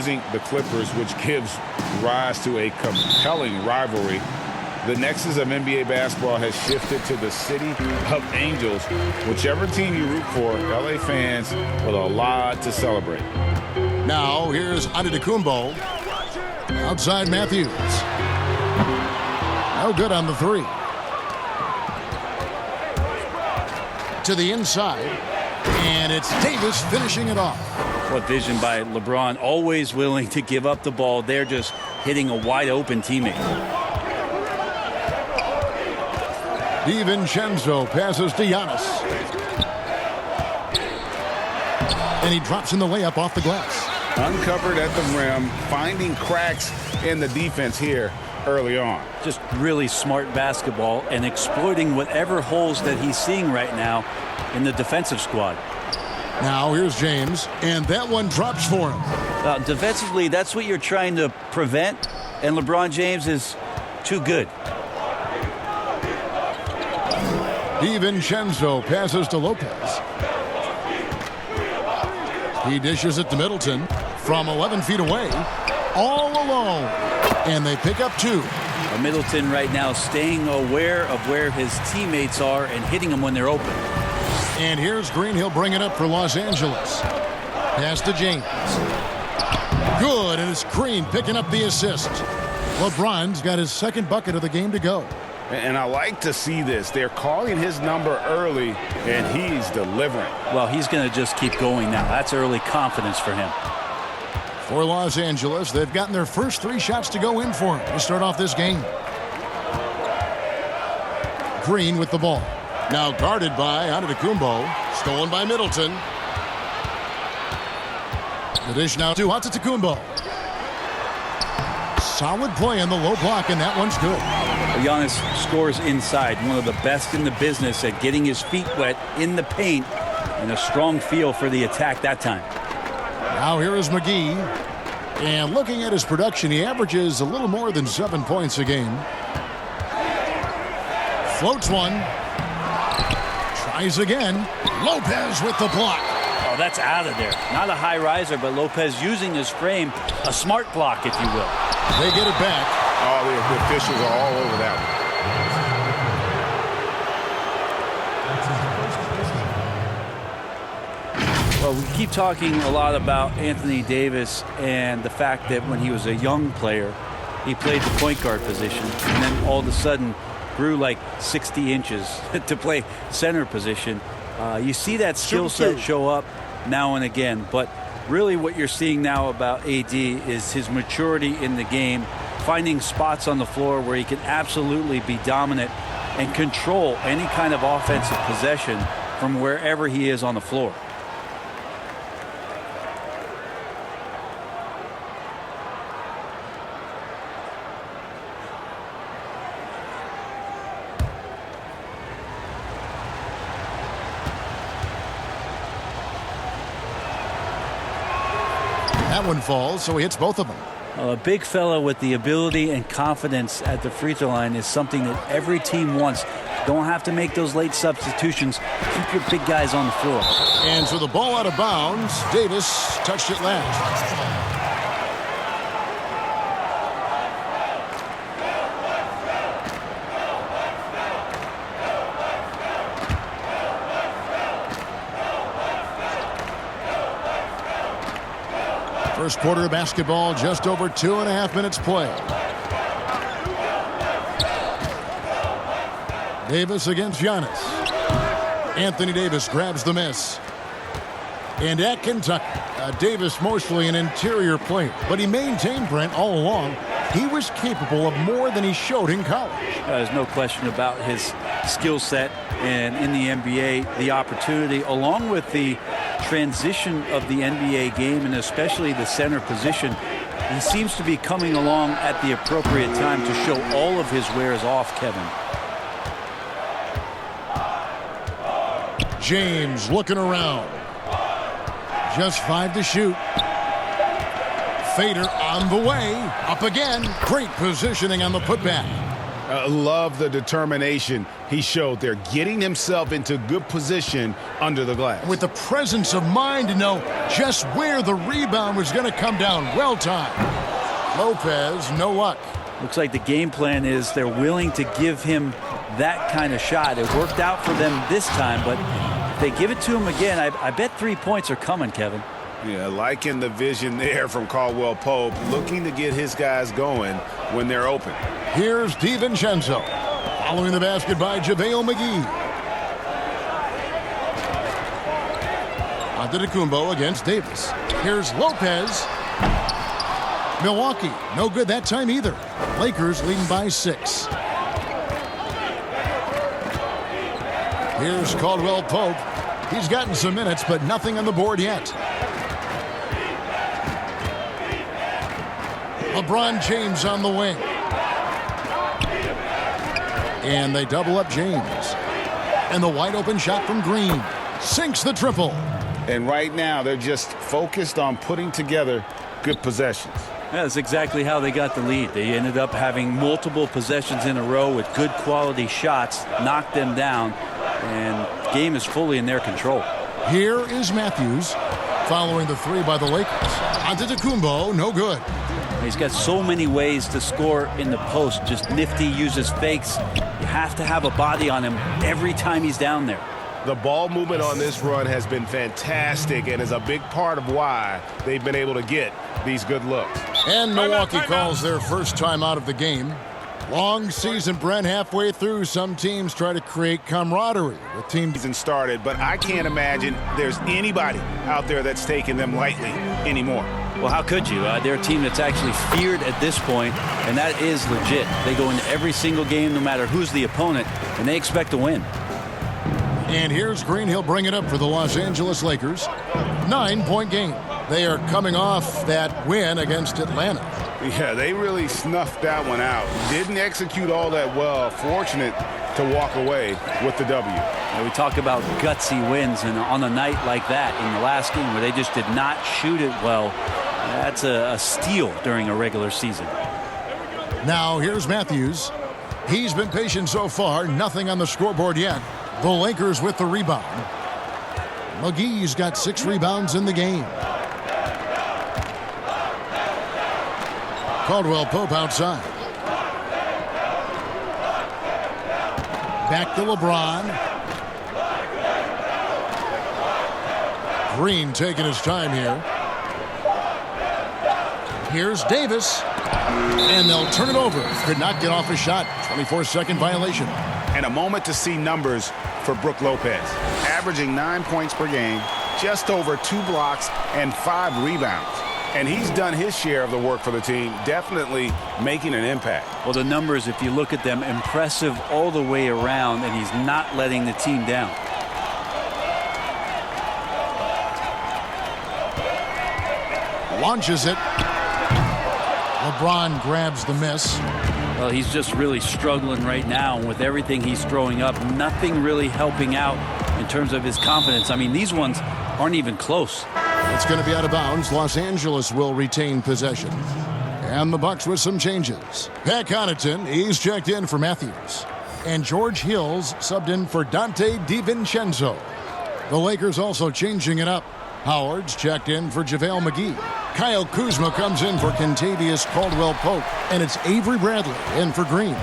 using the Clippers, which gives rise to a compelling rivalry. The nexus of NBA basketball has shifted to the city of angels. Whichever team you root for, LA fans with a lot to celebrate. Now here's Antetokounmpo. Outside Matthews. No good on the three. To the inside. And it's Davis finishing it off. What vision by LeBron. Always willing to give up the ball. They're just hitting a wide open teammate. DiVincenzo passes to Giannis. And he drops in the layup off the glass. Uncovered at the rim, finding cracks in the defense here early on. Just really smart basketball and exploiting whatever holes that he's seeing right now in the defensive squad. Now here's James, and that one drops for him. Defensively, that's what you're trying to prevent, and LeBron James is too good. DiVincenzo passes to Lopez. He dishes it to Middleton from 11 feet away, all alone, and they pick up two. Middleton right now staying aware of where his teammates are and hitting them when they're open. And here's Green. He'll bring it up for Los Angeles. Pass to James. Good, and it's Green picking up the assist. LeBron's got his second bucket of the game to go. And I like to see this. They're calling his number early, and he's delivering. Well, he's going to just keep going now. That's early confidence for him. For Los Angeles, they've gotten their first three shots to go in for him to start off this game. Green with the ball. Now guarded by Antetokounmpo. Stolen by Middleton. The dish now to Antetokounmpo. Solid play in the low block, and that one's good. Giannis scores inside. One of the best in the business at getting his feet wet in the paint, and a strong feel for the attack that time. Now here is McGee. And looking at his production, he averages a little more than 7 points a game. Floats one. Tries again. Lopez with the block. Oh, that's out of there. Not a high riser, but Lopez using his frame. A smart block, if you will. They get it back. Oh, the officials are all over that one. Well, we keep talking a lot about Anthony Davis and the fact that when he was a young player, he played the point guard position, and then all of a sudden grew like 60 inches to play center position. You see that skill set show up now and again, but really what you're seeing now about AD is his maturity in the game, finding spots on the floor where he can absolutely be dominant and control any kind of offensive possession from wherever he is on the floor. That one falls, so he hits both of them. A big fella with the ability and confidence at the free throw line is something that every team wants. Don't have to make those late substitutions. Keep your big guys on the floor. And so the ball out of bounds. Davis touched it last. First quarter of basketball, just over 2.5 minutes played. Davis against Giannis. Anthony Davis grabs the miss. And at Kentucky, Davis mostly an interior player, but he maintained, Brent, all along, he was capable of more than he showed in college. There's no question about his skill set, and in the NBA, the opportunity, along with the transition of the NBA game, and especially the center position, he seems to be coming along at the appropriate time to show all of his wares off, Kevin. James looking around. Just 5 to shoot. Fader on the way. Up again. Great positioning on the putback. Love the determination he showed there, getting himself into good position under the glass. With the presence of mind to know just where the rebound was going to come down. Well timed. Lopez, no luck. Looks like the game plan is they're willing to give him that kind of shot. It worked out for them this time, but if they give it to him again, I bet 3 points are coming, Kevin. Yeah, liking the vision there from Caldwell Pope, looking to get his guys going when they're open. Here's DiVincenzo, following the basket by JaVale McGee. Antetokounmpo against Davis. Here's Lopez. Milwaukee, no good that time either. Lakers leading by 6. Here's Caldwell Pope. He's gotten some minutes, but nothing on the board yet. LeBron James on the wing. And they double up James. And the wide open shot from Green. Sinks the triple. And right now, they're just focused on putting together good possessions. Yeah, that's exactly how they got the lead. They ended up having multiple possessions in a row with good quality shots, knocked them down, and the game is fully in their control. Here is Matthews, following the 3 by the Lakers. Antetokounmpo, no good. He's got so many ways to score in the post. Just nifty, uses fakes. You have to have a body on him every time he's down there. The ball movement on this run has been fantastic and is a big part of why they've been able to get these good looks. And Milwaukee calls their first time out of the game. Long season, Brent, halfway through. Some teams try to create camaraderie with teams. Season started, but I can't imagine there's anybody out there that's taking them lightly anymore. Well, how could you? They're a team that's actually feared at this point, and that is legit. They go into every single game, no matter who's the opponent, and they expect to win. And here's Green. He'll bring it up for the Los Angeles Lakers. 9-point game. They are coming off that win against Atlanta. Yeah, they really snuffed that one out. Didn't execute all that well. Fortunate to walk away with the W. Now, we talk about gutsy wins, and on a night like that in the last game where they just did not shoot it well, that's a steal during a regular season. Now here's Matthews. He's been patient so far. Nothing on the scoreboard yet. The Lakers with the rebound. McGee's got 6 rebounds in the game. Caldwell Pope outside. Back to LeBron. Green taking his time here. Here's Davis. And they'll turn it over. Could not get off a shot. 24-second violation. And a moment to see numbers for Brook Lopez. Averaging 9 points per game, just over 2 blocks and 5 rebounds. And he's done his share of the work for the team, definitely making an impact. Well, the numbers, if you look at them, impressive all the way around, and he's not letting the team down. Launches it. LeBron grabs the miss. Well, he's just really struggling right now. And with everything he's throwing up, nothing really helping out in terms of his confidence. I mean, these ones aren't even close. It's going to be out of bounds. Los Angeles will retain possession. And the Bucks with some changes. Pat Connaughton, he's checked in for Matthews. And George Hills subbed in for Dante DiVincenzo. The Lakers also changing it up. Howard's checked in for JaVale McGee. Kyle Kuzma comes in for Kentavious Caldwell-Pope. And it's Avery Bradley in for Green.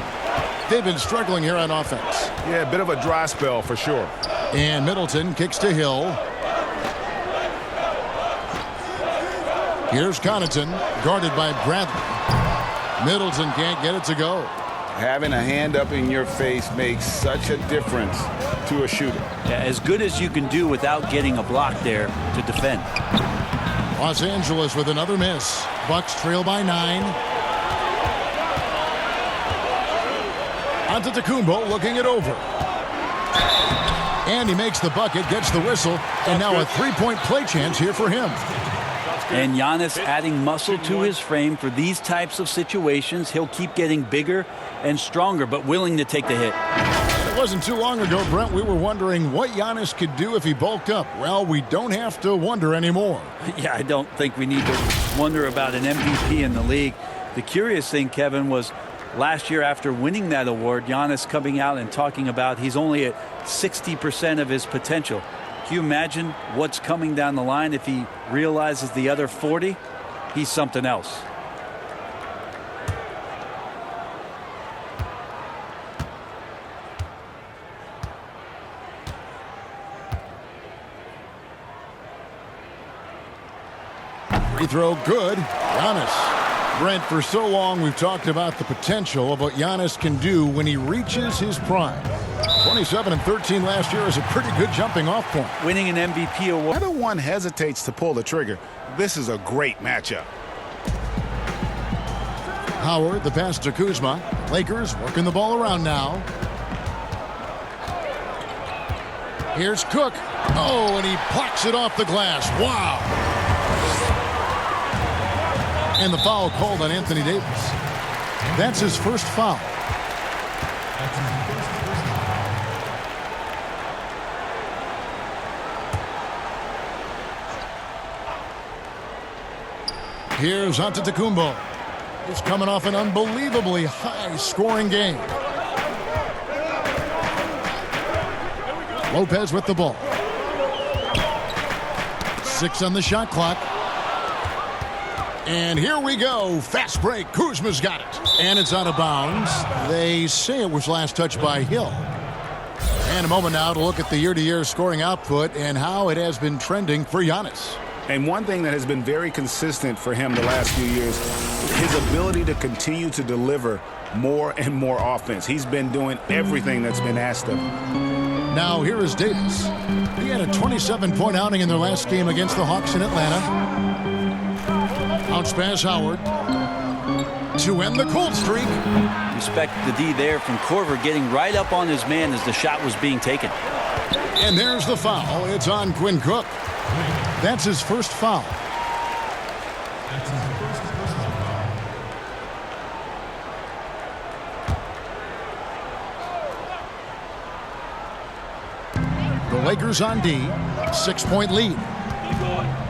They've been struggling here on offense. Yeah, a bit of a dry spell for sure. And Middleton kicks to Hill. Here's Connaughton, guarded by Bradley. Middleton can't get it to go. Having a hand up in your face makes such a difference to a shooter. Yeah, as good as you can do without getting a block there to defend. Los Angeles with another miss. Bucks trail by 9. Antetokounmpo looking it over. And he makes the bucket, gets the whistle, and now a 3-point play chance here for him. And Giannis adding muscle to his frame for these types of situations. He'll keep getting bigger and stronger, but willing to take the hit. It wasn't too long ago, Brent, we were wondering what Giannis could do if he bulked up. Well, we don't have to wonder anymore. Yeah, I don't think we need to wonder about an MVP in the league. The curious thing, Kevin, was last year after winning that award, Giannis coming out and talking about he's only at 60% of his potential. Can you imagine what's coming down the line if he realizes the other 40? He's something else. Free throw good. Giannis. Brent, for so long we've talked about the potential of what Giannis can do when he reaches his prime. 27 and 13 last year is a pretty good jumping off point. Winning an MVP award. Neither one hesitates to pull the trigger. This is a great matchup. Howard, the pass to Kuzma. Lakers working the ball around now. Here's Cook. Oh, and he plucks it off the glass. Wow. And the foul called on Anthony Davis. That's his first foul. Here's Antetokounmpo. He's coming off an unbelievably high-scoring game. Lopez with the ball. 6 on the shot clock. And here we go. Fast break. Kuzma's got it. And it's out of bounds. They say it was last touched by Hill. And a moment now to look at the year-to-year scoring output and how it has been trending for Giannis. And one thing that has been very consistent for him the last few years, his ability to continue to deliver more and more offense. He's been doing everything that's been asked of him. Now here is Davis. He had a 27-point outing in their last game against the Hawks in Atlanta. Bounce pass Howard to end the cold streak. Respect the D there from Korver, getting right up on his man as the shot was being taken. And there's the foul. It's on Quinn Cook. That's his first foul. The Lakers on D. 6-point lead.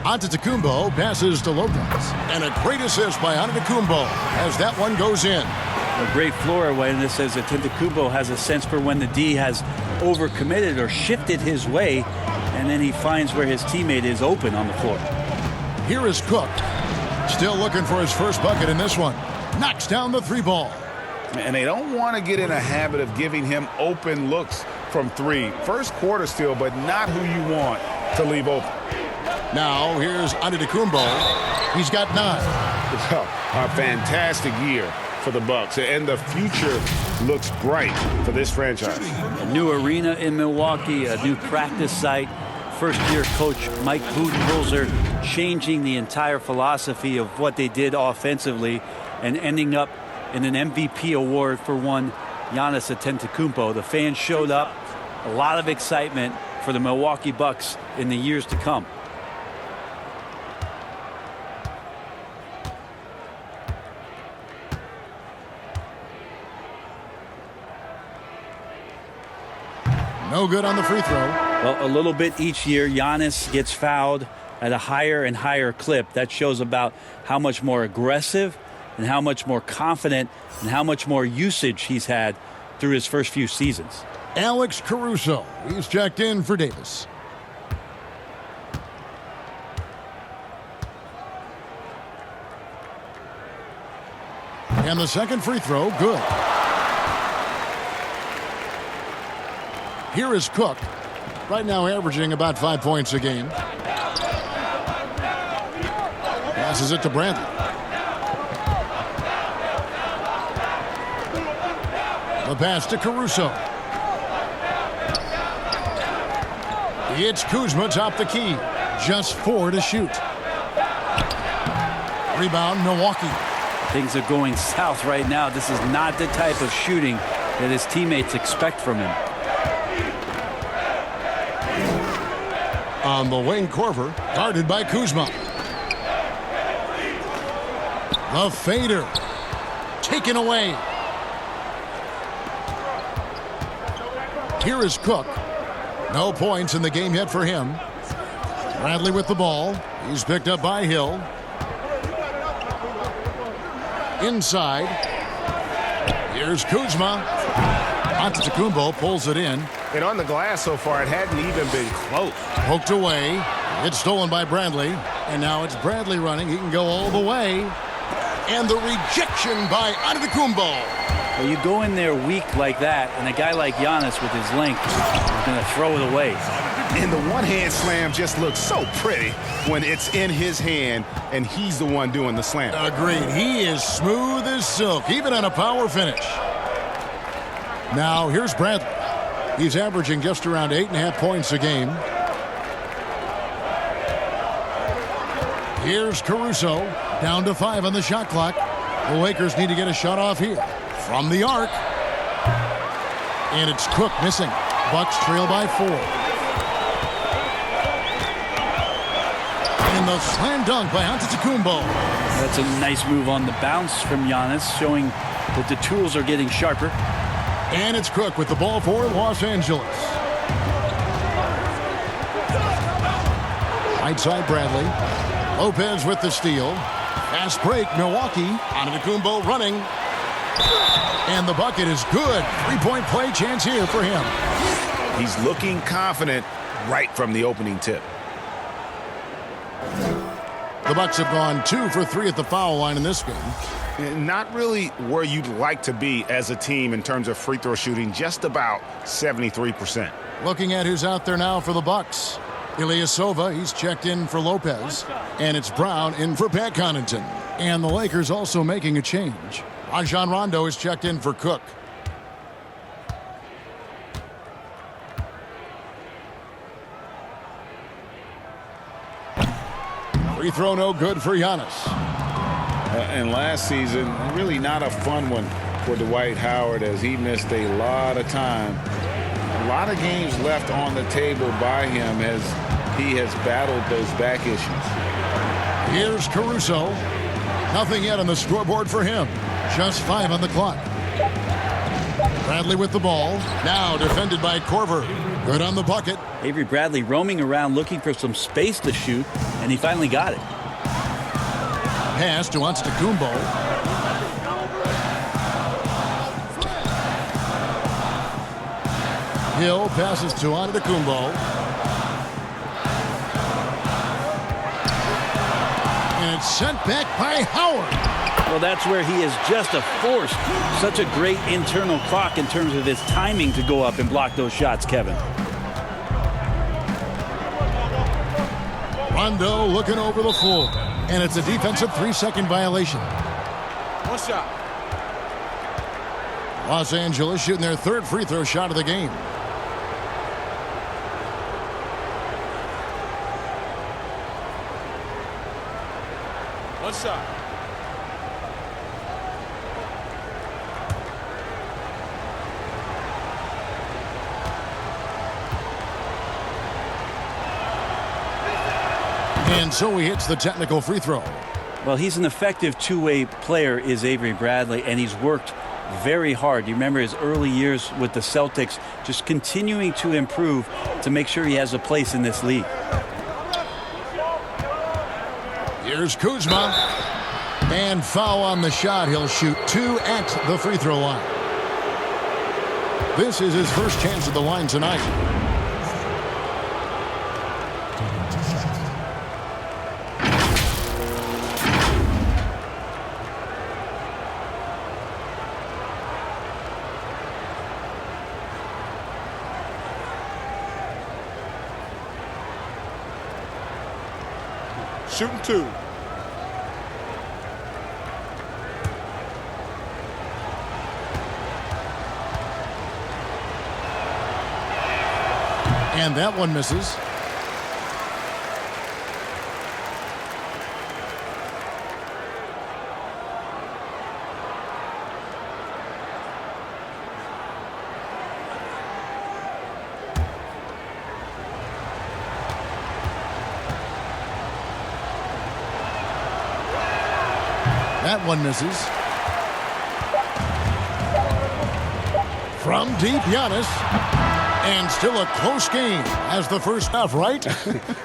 Antetokounmpo passes to Lopez. And a great assist by Antetokounmpo as that one goes in. A great floor awareness says that Antetokounmpo has a sense for when the D has overcommitted or shifted his way, and then he finds where his teammate is open on the floor. Here is Cook. Still looking for his first bucket in this one. Knocks down the 3 ball. And they don't want to get in a habit of giving him open looks from 3. First quarter still, but not who you want to leave open. Now here's Antetokounmpo. He's got 9. A fantastic year for the Bucks, and the future looks bright for this franchise. A new arena in Milwaukee, a new practice site. First-year coach Mike Budenholzer changing the entire philosophy of what they did offensively and ending up in an MVP award for one Giannis Antetokounmpo. The fans showed up. A lot of excitement for the Milwaukee Bucks in the years to come. No good on the free throw. Well, a little bit each year. Giannis gets fouled at a higher and higher clip. That shows about how much more aggressive and how much more confident and how much more usage he's had through his first few seasons. Alex Caruso. He's checked in for Davis. And the second free throw, good. Here is Cook. Right now averaging about 5 points a game. Passes it to Bradley. The pass to Caruso. It's Kuzma top the key. Just 4 to shoot. Rebound, Milwaukee. Things are going south right now. This is not the type of shooting that his teammates expect from him. On the wing, Korver, guarded by Kuzma. The fader, taken away. Here is Cook. No points in the game yet for him. Bradley with the ball. He's picked up by Hill. Inside. Here's Kuzma. Antetokounmpo pulls it in. And on the glass so far, it hadn't even been close. Poked away. It's stolen by Bradley. And now it's Bradley running. He can go all the way. And the rejection by Antetokounmpo. Well, you go in there weak like that, and a guy like Giannis with his length is going to throw it away. And the one-hand slam just looks so pretty when it's in his hand and he's the one doing the slam. Agreed. He is smooth as silk, even on a power finish. Now, here's Bradley. He's averaging just around 8.5 points a game. Here's Caruso, down to 5 on the shot clock. The Lakers need to get a shot off here. From the arc. And it's Cook missing. Bucks trail by 4. And the slam dunk by Antetokounmpo. That's a nice move on the bounce from Giannis, showing that the tools are getting sharper. And it's Cook with the ball for Los Angeles. Right side Bradley. Lopez with the steal. Fast break, Milwaukee. Antetokounmpo running. And the bucket is good. 3-point play chance here for him. He's looking confident right from the opening tip. The Bucks have gone 2 for 3 at the foul line in this game. Not really where you'd like to be as a team in terms of free throw shooting, just about 73%. Looking at who's out there now for the Bucks. Ilyasova, he's checked in for Lopez. And it's Brown in for Pat Connaughton. And the Lakers also making a change. Rajon Rondo is checked in for Cook. Free throw no good for Giannis. And last season, really not a fun one for Dwight Howard as he missed a lot of time. A lot of games left on the table by him as he has battled those back issues. Here's Caruso. Nothing yet on the scoreboard for him. Just 5 on the clock. Bradley with the ball. Now defended by Korver. Good on the bucket. Avery Bradley roaming around looking for some space to shoot, and he finally got it. Pass to Antetokounmpo. Hill passes to Antetokounmpo. And it's sent back by Howard. Well, that's where he is just a force. Such a great internal clock in terms of his timing to go up and block those shots, Kevin. Rondo looking over the floor. And it's a defensive 3-second violation. One shot. Los Angeles shooting their 3rd free throw shot of the game. One shot. And so he hits the technical free throw. Well, he's an effective two-way player, is Avery Bradley, and he's worked very hard. You remember his early years with the Celtics, just continuing to improve to make sure he has a place in this league. Here's Kuzma. And foul on the shot. He'll shoot 2 at the free throw line. This is his first chance at the line tonight. Shooting 2. And that one misses. That one misses. From deep, Giannis. And still a close game as the first half, right?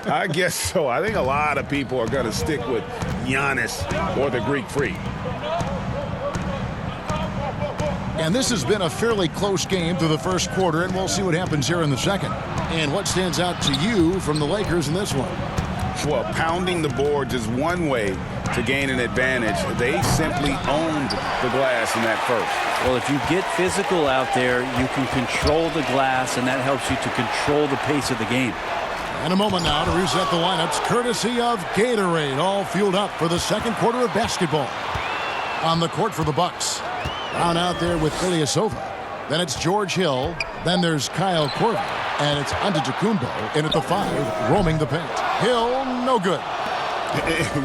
I guess so. I think a lot of people are going to stick with Giannis or the Greek Freak. And this has been a fairly close game through the first quarter, and we'll see what happens here in the second. And what stands out to you from the Lakers in this one? Well, pounding the boards is one way to gain an advantage. They simply owned the glass in that first. Well, if you get physical out there, you can control the glass, and that helps you to control the pace of the game. In a moment now to reset the lineups, courtesy of Gatorade, all fueled up for the second quarter of basketball. On the court for the Bucks. Brown out there with Ilyasova. Then it's George Hill. Then there's Kyle Korver. And it's Antetokounmpo in at the 5, roaming the paint. Hill, no good.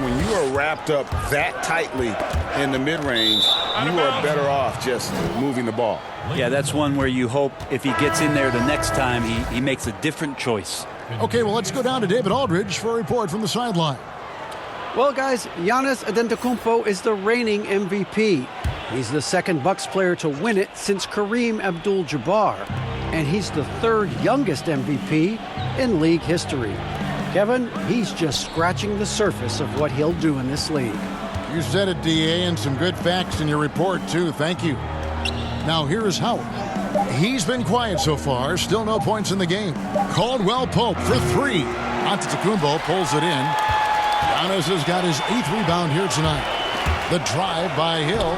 When you are wrapped up that tightly in the mid-range, you are better off just moving the ball. Yeah, that's one where you hope if he gets in there the next time, he makes a different choice. Okay, well, let's go down to David Aldridge for a report from the sideline. Well, guys, Giannis Antetokounmpo is the reigning MVP. He's the second Bucks player to win it since Kareem Abdul-Jabbar. And he's the third youngest MVP in league history. Kevin, he's just scratching the surface of what he'll do in this league. You said it, D.A., and some good facts in your report, too. Thank you. Now, here is Howard. He's been quiet so far. Still no points in the game. Caldwell Pope for 3. Antetokounmpo pulls it in. Giannis has got his 8th rebound here tonight. The drive by Hill.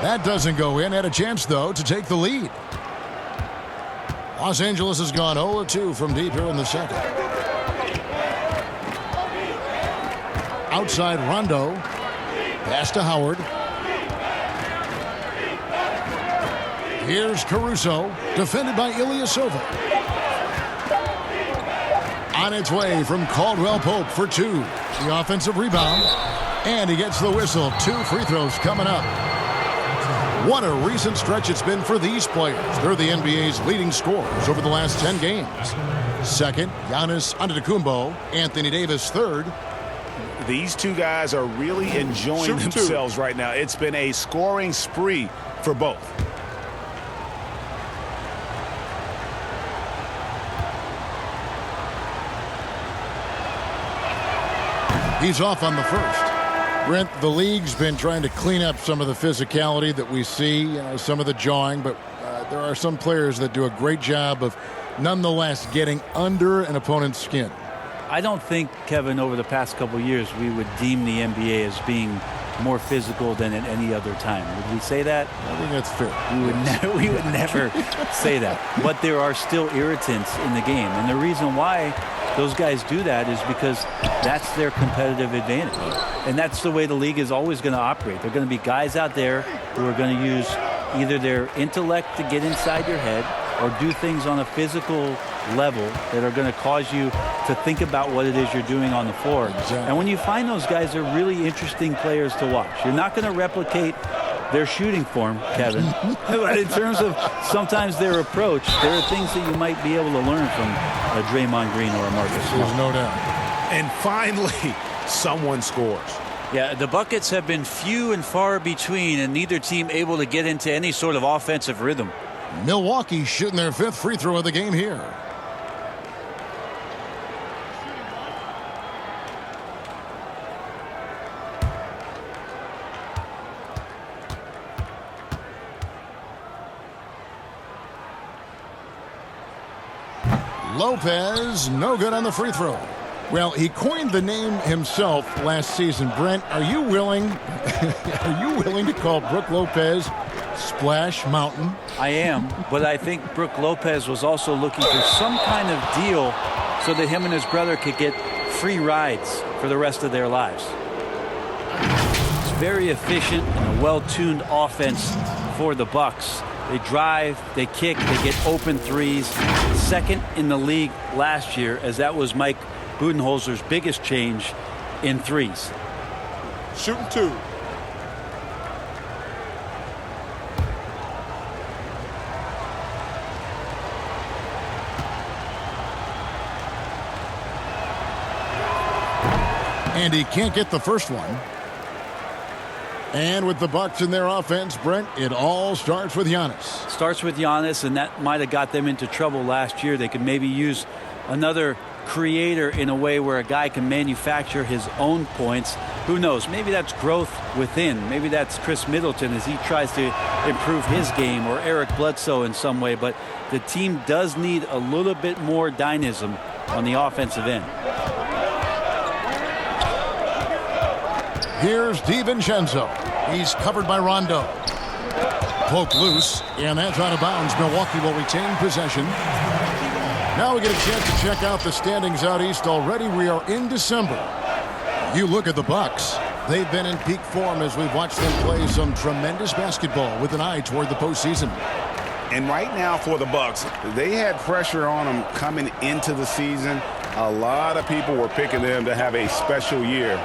That doesn't go in. Had a chance, though, to take the lead. Los Angeles has gone 0-2 from deep here in the second. Outside Rondo. Pass to Howard. Here's Caruso, defended by Ilyasova. On its way from Caldwell Pope for 2. The offensive rebound. And he gets the whistle. 2 free throws coming up. What a recent stretch it's been for these players. They're the NBA's leading scorers over the last 10 games. Second, Giannis Antetokounmpo. Anthony Davis third. These two guys are really enjoying themselves right now. It's been a scoring spree for both. He's off on the first. Brent, the league's been trying to clean up some of the physicality that we see, some of the jawing, but there are some players that do a great job of nonetheless getting under an opponent's skin. I don't think, Kevin, over the past couple of years, we would deem the NBA as being more physical than at any other time. Would we say that? I think that's fair. We would never say that. But there are still irritants in the game. And the reason why those guys do that is because that's their competitive advantage. And that's the way the league is always going to operate. There are going to be guys out there who are going to use either their intellect to get inside your head or do things on a physical level that are going to cause you to think about what it is you're doing on the floor. Exactly. And when you find those guys, they're really interesting players to watch. You're not going to replicate their shooting form, Kevin. But in terms of sometimes their approach, there are things that you might be able to learn from a Draymond Green or a Marcus Smart. There's no doubt. And finally, someone scores. Yeah, the buckets have been few and far between, and neither team able to get into any sort of offensive rhythm. Milwaukee shooting their 5th free throw of the game here. Lopez, no good on the free throw. Well, he coined the name himself last season. Brent, are you willing to call Brook Lopez Splash Mountain? I am, but I think Brook Lopez was also looking for some kind of deal so that him and his brother could get free rides for the rest of their lives. It's very efficient and a well-tuned offense for the Bucks. They drive, they kick, they get open threes. Second in the league last year, as that was Mike Budenholzer's biggest change in threes. Shooting 2. And he can't get the first one. And with the Bucks in their offense, Brent, it all starts with Giannis. Starts with Giannis, and that might have got them into trouble last year. They could maybe use another creator in a way where a guy can manufacture his own points. Who knows? Maybe that's growth within. Maybe that's Chris Middleton as he tries to improve his game, or Eric Bledsoe in some way. But the team does need a little bit more dynamism on the offensive end. Here's DiVincenzo. He's covered by Rondo. Poke loose, and that's out of bounds. Milwaukee will retain possession. Now we get a chance to check out the standings out east already. We are in December. You look at the Bucks. They've been in peak form as we've watched them play some tremendous basketball with an eye toward the postseason. And right now for the Bucks, they had pressure on them coming into the season. A lot of people were picking them to have a special year.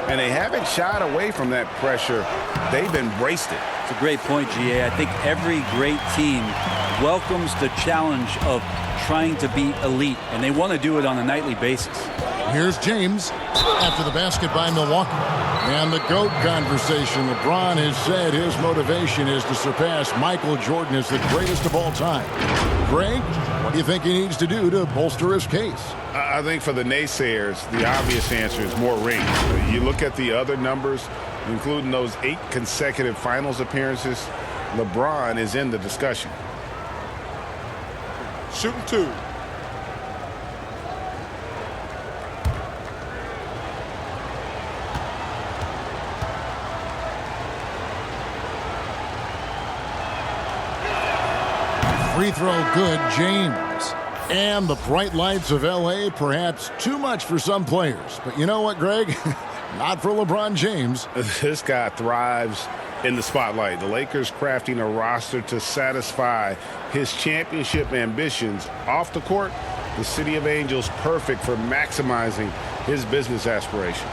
And they haven't shied away from that pressure. They've embraced it. It's a great point, GA. I think every great team welcomes the challenge of trying to be elite, and they want to do it on a nightly basis. Here's James after the basket by Milwaukee. And the GOAT conversation. LeBron has said his motivation is to surpass Michael Jordan as the greatest of all time. Greg, what do you think he needs to do to bolster his case? I think for the naysayers, the obvious answer is more rings. You look at the other numbers, including those 8 consecutive finals appearances, LeBron is in the discussion. Shooting 2. Free throw good, James. And the bright lights of L.A., perhaps too much for some players. But you know what, Greg? Not for LeBron James. This guy thrives in the spotlight. The Lakers crafting a roster to satisfy his championship ambitions. Off the court, the City of Angels perfect for maximizing his business aspirations.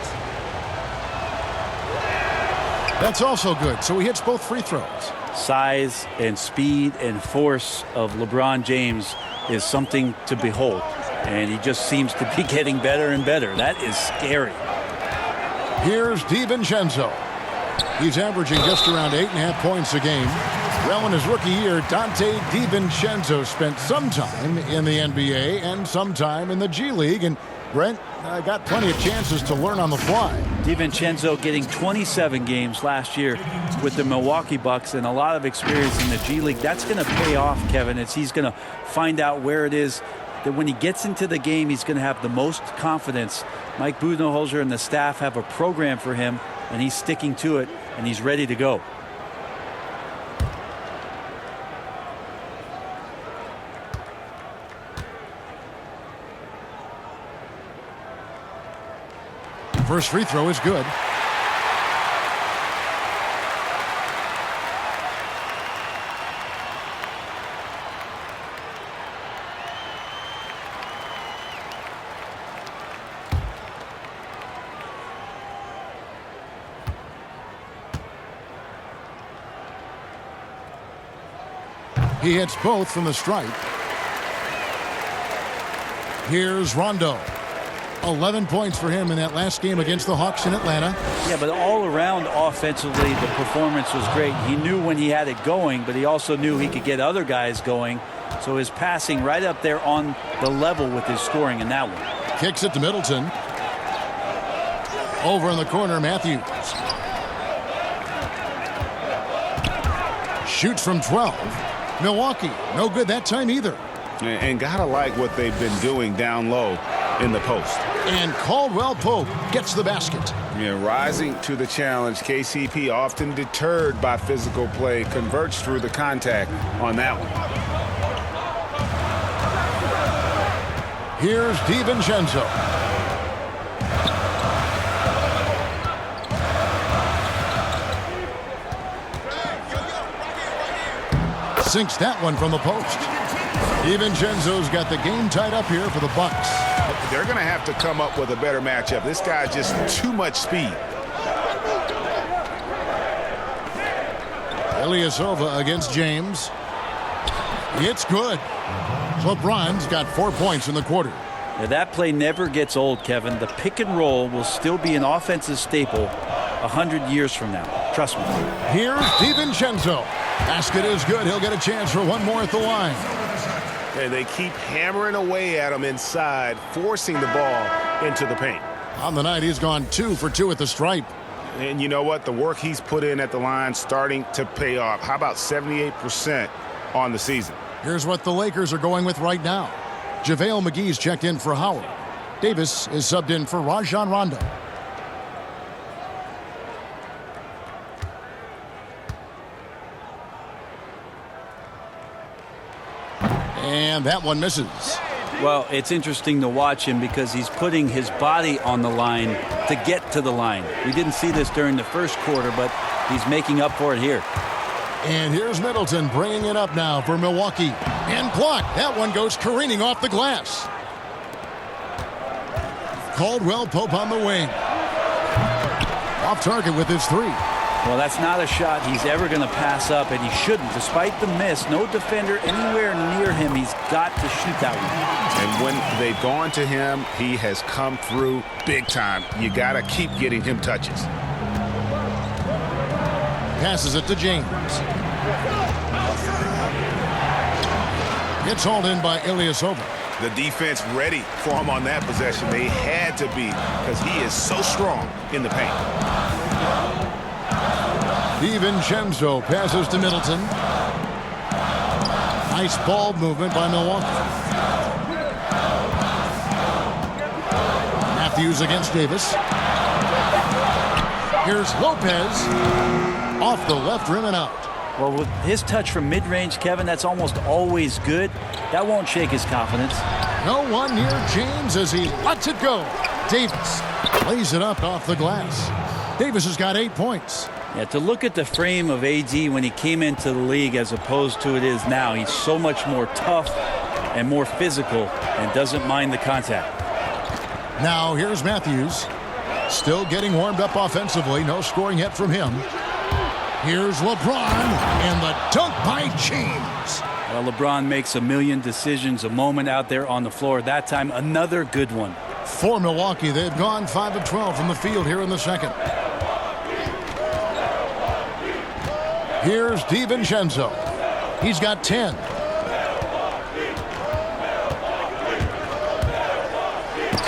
That's also good. So he hits both free throws. Size and speed and force of LeBron James is something to behold, and he just seems to be getting better and better. That is scary. Here's DiVincenzo. He's averaging just around 8.5 points a game. Well, in his rookie year, Dante DiVincenzo spent some time in the NBA and some time in the G League, and Brent got plenty of chances to learn on the fly. DiVincenzo getting 27 games last year with the Milwaukee Bucks and a lot of experience in the G League. That's going to pay off, Kevin. He's going to find out where it is that when he gets into the game, he's going to have the most confidence. Mike Budenholzer and the staff have a program for him, and he's sticking to it, and he's ready to go. First free throw is good. He hits both from the stripe. Here's Rondo. 11 points for him in that last game against the Hawks in Atlanta. Yeah, but all around offensively, the performance was great. He knew when he had it going, but he also knew he could get other guys going. So his passing right up there on the level with his scoring in that one. Kicks it to Middleton. Over in the corner, Matthews. Shoots from 12. Milwaukee, no good that time either. And gotta like what they've been doing down low in the post. And Caldwell Pope gets the basket. Yeah, rising to the challenge. KCP, often deterred by physical play, converts through the contact on that one. Here's DiVincenzo. Sinks that one from the post. DiVincenzo's got the game tied up here for the Bucks. They're going to have to come up with a better matchup. This guy's just too much speed. Ilyasova against James. It's good. LeBron's got 4 points in the quarter. Now that play never gets old, Kevin. The pick and roll will still be an offensive staple 100 years from now. Trust me. Here's DiVincenzo. Basket is good. He'll get a chance for one more at the line. And they keep hammering away at him inside, forcing the ball into the paint. On the night, he's gone 2 for 2 at the stripe. And you know what? The work he's put in at the line starting to pay off. How about 78% on the season? Here's what the Lakers are going with right now. JaVale McGee's checked in for Howard. Davis is subbed in for Rajon Rondo. And that one misses. Well, it's interesting to watch him because he's putting his body on the line to get to the line. We didn't see this during the first quarter, but he's making up for it here. And here's Middleton bringing it up now for Milwaukee. And blocked. That one goes careening off the glass. Caldwell Pope on the wing. Off target with his 3. Well, that's not a shot he's ever going to pass up, and he shouldn't. Despite the miss, no defender anywhere near him. He's got to shoot that one. And when they've gone to him, he has come through big time. You got to keep getting him touches. Passes it to James. It's hauled in by Ilyasova. The defense ready for him on that possession. They had to be because he is so strong in the paint. DiVincenzo passes to Middleton. Nice ball movement by Milwaukee. Matthews against Davis. Here's Lopez. Off the left rim and out. Well, with his touch from mid-range, Kevin, that's almost always good. That won't shake his confidence. No one near James as he lets it go. Davis lays it up off the glass. Davis has got 8 points. Yeah, to look at the frame of AD when he came into the league as opposed to it is now, he's so much more tough and more physical and doesn't mind the contact. Now here's Matthews. Still getting warmed up offensively. No scoring yet from him. Here's LeBron and the dunk by James. Well, LeBron makes a million decisions a moment out there on the floor. That time, another good one. For Milwaukee, they've gone 5 of 12 from the field here in the second. Here's DiVincenzo. He's got 10.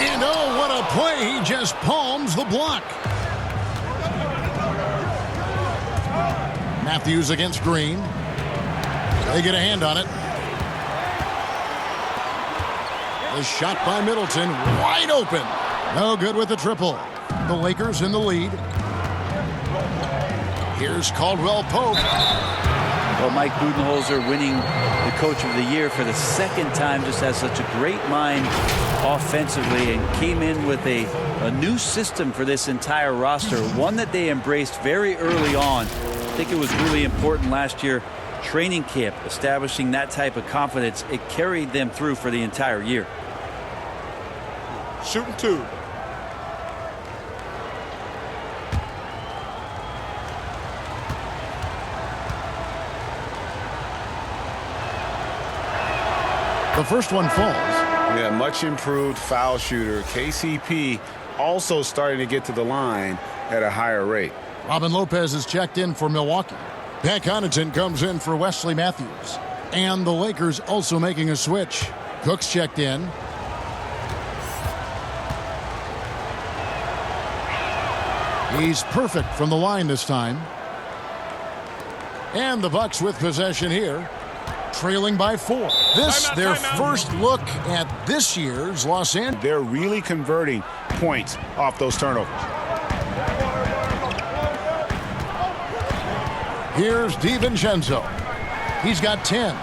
And oh, what a play. He just palms the block. Matthews against Green. They get a hand on it. The shot by Middleton, wide open. No good with the triple. The Lakers in the lead. Here's Caldwell Pope. Well, Mike Budenholzer winning the Coach of the Year for the second time, just has such a great mind offensively and came in with a new system for this entire roster, one that they embraced very early on. I think it was really important last year, training camp, establishing that type of confidence. It carried them through for the entire year. Shooting 2. The first one falls. Yeah, much improved foul shooter. KCP also starting to get to the line at a higher rate. Robin Lopez is checked in for Milwaukee. Pat Connaughton comes in for Wesley Matthews. And the Lakers also making a switch. Cook's checked in. He's perfect from the line this time. And the Bucks with possession here, trailing by 4. This, their first look at this year's Los Angeles. They're really converting points off those turnovers. Here's DiVincenzo. He's got 10.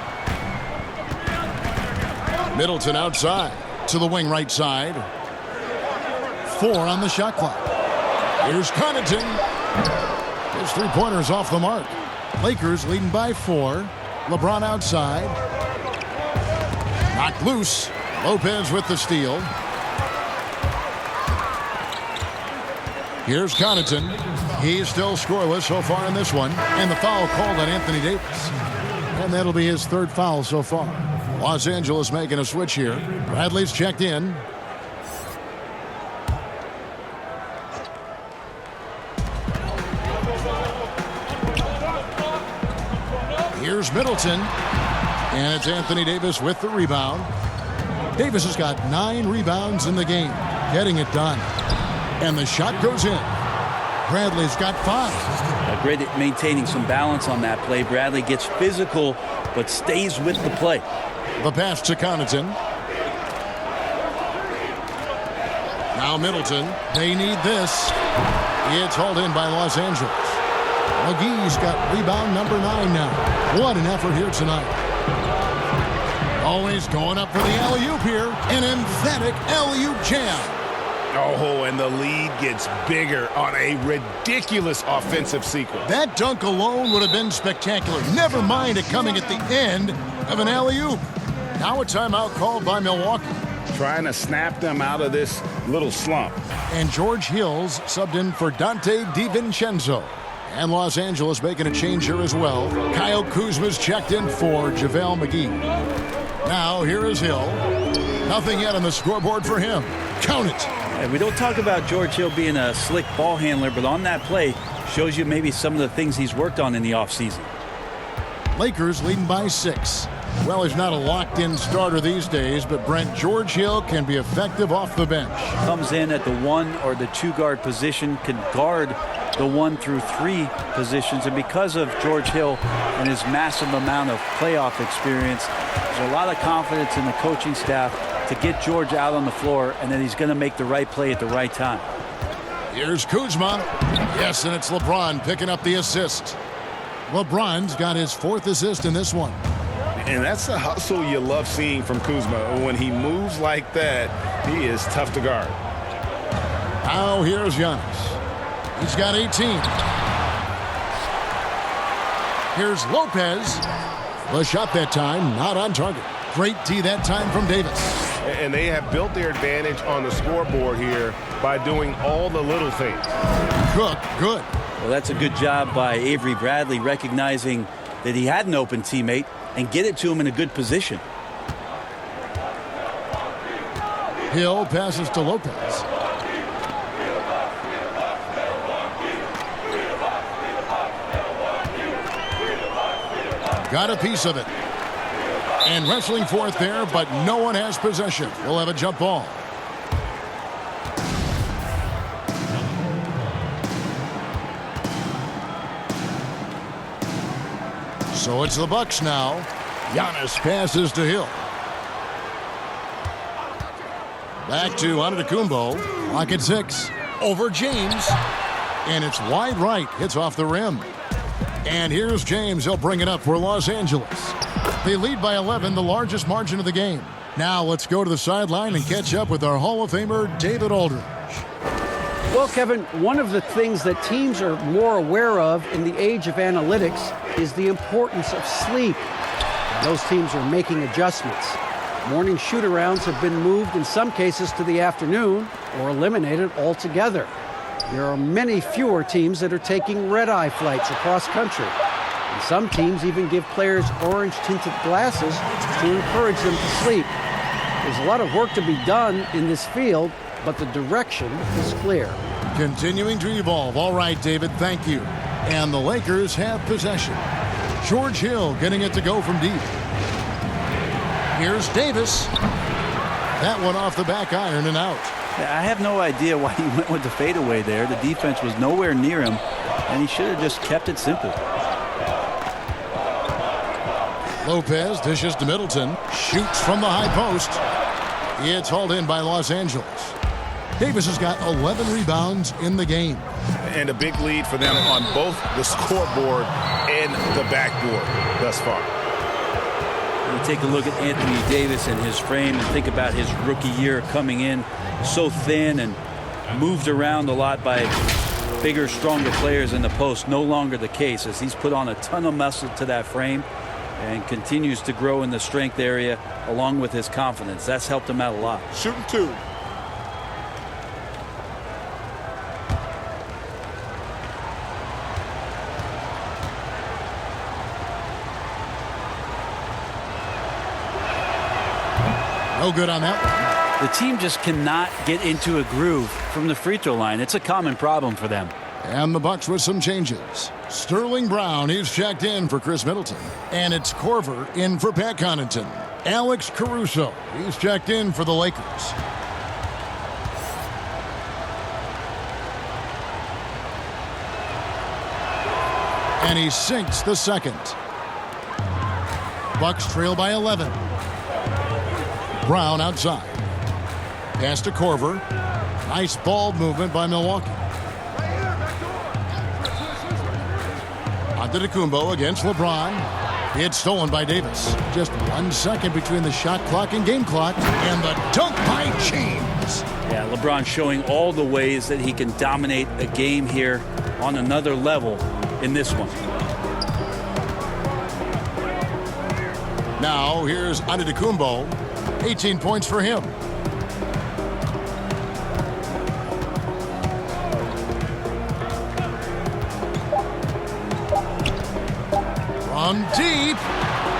Middleton outside to the wing right side. 4 on the shot clock. Here's Connaughton. His three-pointer's off the mark. Lakers leading by 4. LeBron outside. Knocked loose. Lopez with the steal. Here's Connaughton. He's still scoreless so far in this one. And the foul called on Anthony Davis. And that'll be his 3rd foul so far. Los Angeles making a switch here. Bradley's checked in. Here's Middleton. And it's Anthony Davis with the rebound. Davis has got 9 rebounds in the game. Getting it done. And the shot goes in. Bradley's got 5. Great at maintaining some balance on that play. Bradley gets physical, but stays with the play. The pass to Connaughton. Now Middleton. They need this. It's hauled in by Los Angeles. McGee's got rebound number 9 now. What an effort here tonight. Always going up for the alley-oop here. An emphatic alley-oop jam. Oh, and the lead gets bigger on a ridiculous offensive sequence. That dunk alone would have been spectacular. Never mind it coming at the end of an alley-oop. Now a timeout called by Milwaukee. Trying to snap them out of this little slump. And George Hill's subbed in for Dante DiVincenzo. And Los Angeles making a change here as well. Kyle Kuzma's checked in for JaVale McGee. Now here is Hill. Nothing yet on the scoreboard for him. Count it. And we don't talk about George Hill being a slick ball handler, but on that play shows you maybe some of the things he's worked on in the offseason. Lakers leading by 6. Well, he's not a locked-in starter these days, but Brent, George Hill can be effective off the bench. Comes in at the 1 or the 2 guard position, can guard the 1 through 3 positions, and because of George Hill and his massive amount of playoff experience, there's a lot of confidence in the coaching staff to get George out on the floor, and then he's going to make the right play at the right time. Here's Kuzma. Yes, and it's LeBron picking up the assist. LeBron's got his 4th assist in this one. And that's the hustle you love seeing from Kuzma. When he moves like that, he is tough to guard. Now here's Giannis. He's got 18. Here's Lopez. The shot that time, not on target. Great D that time from Davis. And they have built their advantage on the scoreboard here by doing all the little things. Cook, good. Well, that's a good job by Avery Bradley, recognizing that he had an open teammate and get it to him in a good position. Hill passes to Lopez. Got a piece of it. And wrestling for it there, but no one has possession. We'll have a jump ball. So it's the Bucks now. Giannis passes to Hill. Back to Antetokounmpo. Lock at 6. Over James. And it's wide right. Hits off the rim. And here's James. He'll bring it up for Los Angeles. They lead by 11, the largest margin of the game. Now let's go to the sideline and catch up with our Hall of Famer, David Aldridge. Well, Kevin, one of the things that teams are more aware of in the age of analytics is the importance of sleep. Those teams are making adjustments. Morning shoot-arounds have been moved in some cases to the afternoon or eliminated altogether. There are many fewer teams that are taking red-eye flights across country. And some teams even give players orange-tinted glasses to encourage them to sleep. There's a lot of work to be done in this field, but the direction is clear. Continuing to evolve. All right, David, thank you. And the Lakers have possession. George Hill getting it to go from deep. Here's Davis. That one off the back iron and out. I have no idea why he went with the fadeaway there. The defense was nowhere near him, and he should have just kept it simple. Lopez dishes to Middleton. Shoots from the high post. It's hauled in by Los Angeles. Davis has got 11 rebounds in the game. And a big lead for them on both the scoreboard and the backboard thus far. You take a look at Anthony Davis and his frame and think about his rookie year coming in so thin and moved around a lot by bigger, stronger players in the post. No longer the case, as he's put on a ton of muscle to that frame and continues to grow in the strength area along with his confidence. That's helped him out a lot. Shooting 2. No good on that one. The team just cannot get into a groove from the free throw line. It's a common problem for them. And the Bucks with some changes. Sterling Brown, he's checked in for Chris Middleton. And it's Korver in for Pat Connaughton. Alex Caruso, he's checked in for the Lakers. And he sinks the second. Bucks trail by 11. Brown outside. Pass to Korver. Nice ball movement by Milwaukee. Antetokounmpo against LeBron. It's stolen by Davis. Just 1 second between the shot clock and game clock. And the dunk by James. Yeah, LeBron showing all the ways that he can dominate a game here on another level in this one. Now here's Antetokounmpo. 18 points for him. From deep.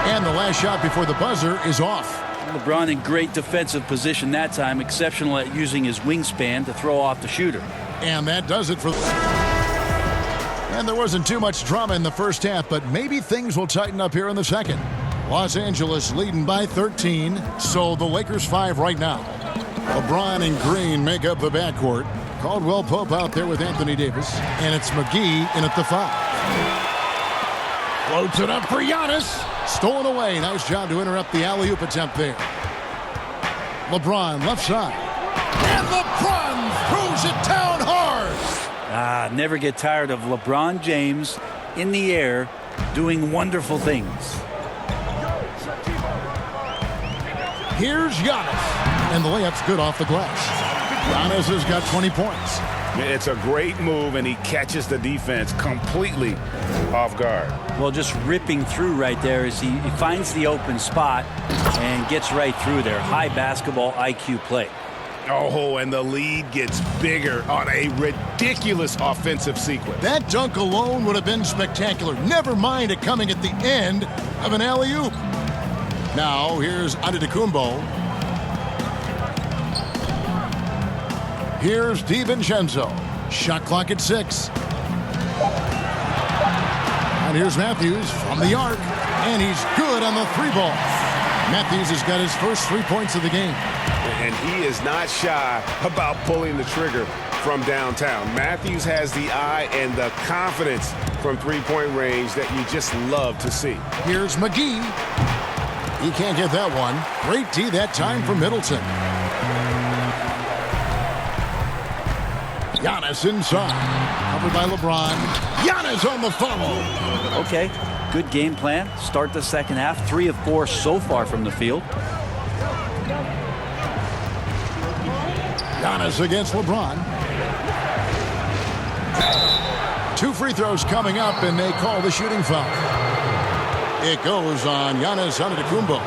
And the last shot before the buzzer is off. LeBron in great defensive position that time, exceptional at using his wingspan to throw off the shooter. And that does it for... And there wasn't too much drama in the first half, but maybe things will tighten up here in the second. Los Angeles leading by 13, so the Lakers 5 right now. LeBron and Green make up the backcourt. Caldwell Pope out there with Anthony Davis, and it's McGee in at the 5. Floats it up for Giannis. Stolen away. Nice job to interrupt the alley-oop attempt there. LeBron left side. And LeBron throws it down hard. Never get tired of LeBron James in the air doing wonderful things. Here's Giannis. And the layup's good off the glass. Giannis has got 20 points. It's a great move, and he catches the defense completely off guard. Well, just ripping through right there as he finds the open spot and gets right through there. High basketball IQ play. Oh, and the lead gets bigger on a ridiculous offensive sequence. That dunk alone would have been spectacular. Never mind it coming at the end of an alley-oop. Now, here's Antetokounmpo. Here's DiVincenzo. Shot clock at 6. And here's Matthews from the arc. And he's good on the 3-ball. Matthews has got his first 3 points of the game. And he is not shy about pulling the trigger from downtown. Matthews has the eye and the confidence from three-point range that you just love to see. Here's McGee. He can't get that one. Great D that time for Middleton. Giannis inside. Covered by LeBron. Giannis on the follow. Okay, good game plan. Start the second half. 3 of 4 so far from the field. Giannis against LeBron. 2 free throws coming up, and they call the shooting foul. It goes on Giannis Antetokounmpo.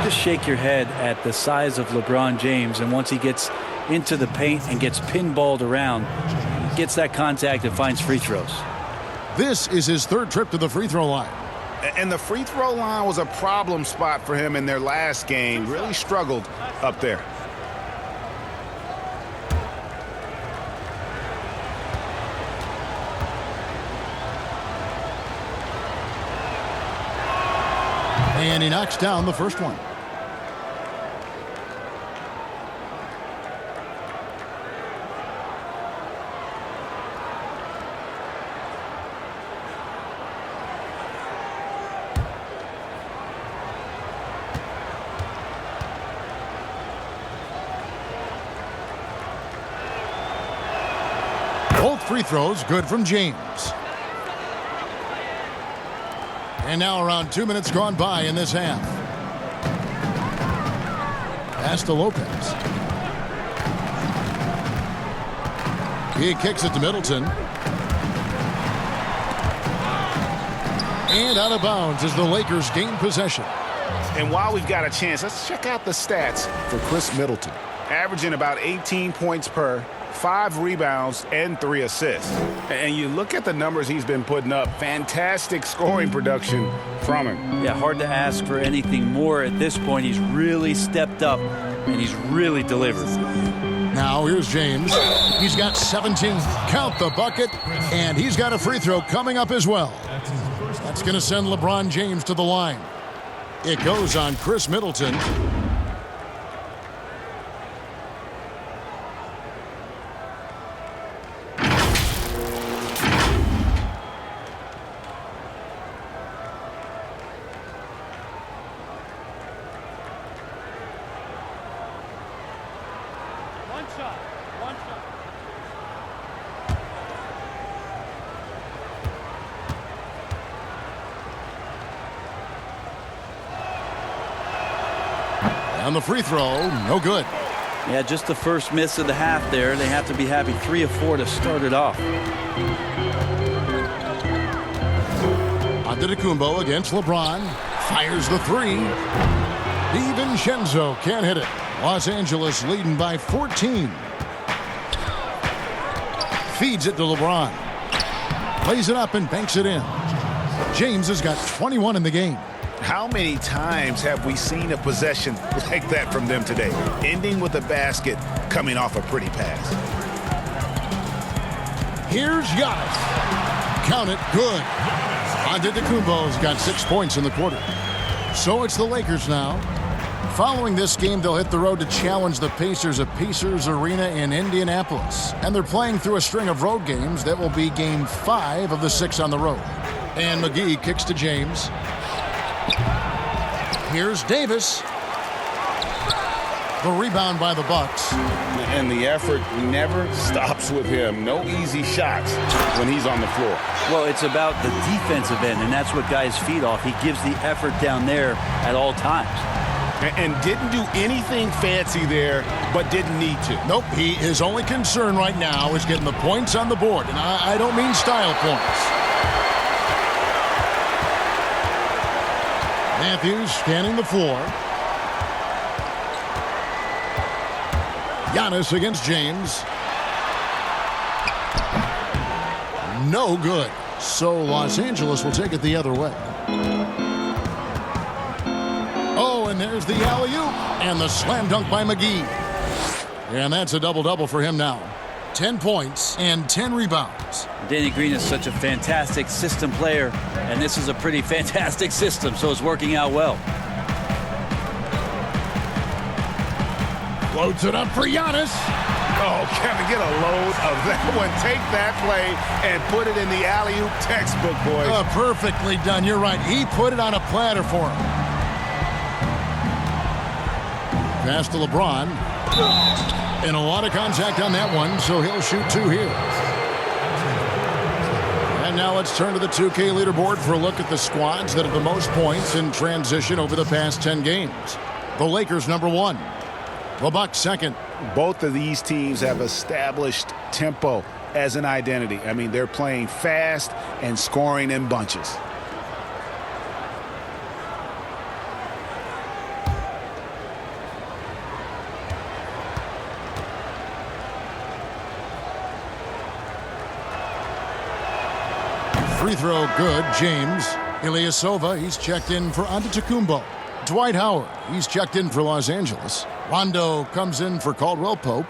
Just shake your head at the size of LeBron James, and once he gets into the paint and gets pinballed around, gets that contact and finds free throws. This is his 3rd trip to the free throw line. And the free throw line was a problem spot for him in their last game. Really struggled up there. And he knocks down the first one. Both free throws good from James. And now around 2 minutes gone by in this half. Pass to Lopez. He kicks it to Middleton. And out of bounds as the Lakers gain possession. And while we've got a chance, let's check out the stats for Chris Middleton. Averaging about 18 points per, 5 rebounds, and 3 assists. And you look at the numbers he's been putting up, fantastic scoring production from him. Yeah, hard to ask for anything more at this point. He's really stepped up, and he's really delivered. Now here's James. He's got 17. Count the bucket, and he's got a free throw coming up as well. That's going to send LeBron James to the line. It goes on Chris Middleton. On the free throw, no good. Yeah, just the first miss of the half there. They have to be happy 3 of 4 to start it off. Antetokounmpo against LeBron. Fires the three. DiVincenzo can't hit it. Los Angeles leading by 14. Feeds it to LeBron. Plays it up and banks it in. James has got 21 in the game. How many times have we seen a possession like that from them today, ending with a basket coming off a pretty pass? Here's Giannis. Count it, good. Antetokounmpo's got 6 points in the quarter. So it's the Lakers now. Following this game, they'll hit the road to challenge the Pacers at Pacers Arena in Indianapolis. And they're playing through a string of road games that will be game 5 of the 6 on the road. And McGee kicks to James. Here's Davis. The rebound by the Bucks. And the effort never stops with him. No easy shots when he's on the floor. Well, it's about the defensive end, and that's what guys feed off. He gives the effort down there at all times. And didn't do anything fancy there, but didn't need to. Nope, his only concern right now is getting the points on the board. And I don't mean style points. Matthews scanning the floor. Giannis against James. No good. So Los Angeles will take it the other way. Oh, and there's the alley-oop. And the slam dunk by McGee. And that's a double-double for him now. 10 points and 10 rebounds. Danny Green is such a fantastic system player, and this is a pretty fantastic system, so it's working out well. Floats it up for Giannis. Oh, Kevin, get a load of that one. Take that play and put it in the alley-oop textbook, boys. Perfectly done. You're right. He put it on a platter for him. Pass to LeBron. And a lot of contact on that one, so he'll shoot 2 here. And now let's turn to the 2K leaderboard for a look at the squads that have the most points in transition over the past 10 games. The Lakers number 1. The Bucks second. Both of these teams have established tempo as an identity. I mean, they're playing fast and scoring in bunches. Free throw good, James. Ilyasova, he's checked in for Antetokounmpo. Dwight Howard, he's checked in for Los Angeles. Rondo comes in for Caldwell Pope.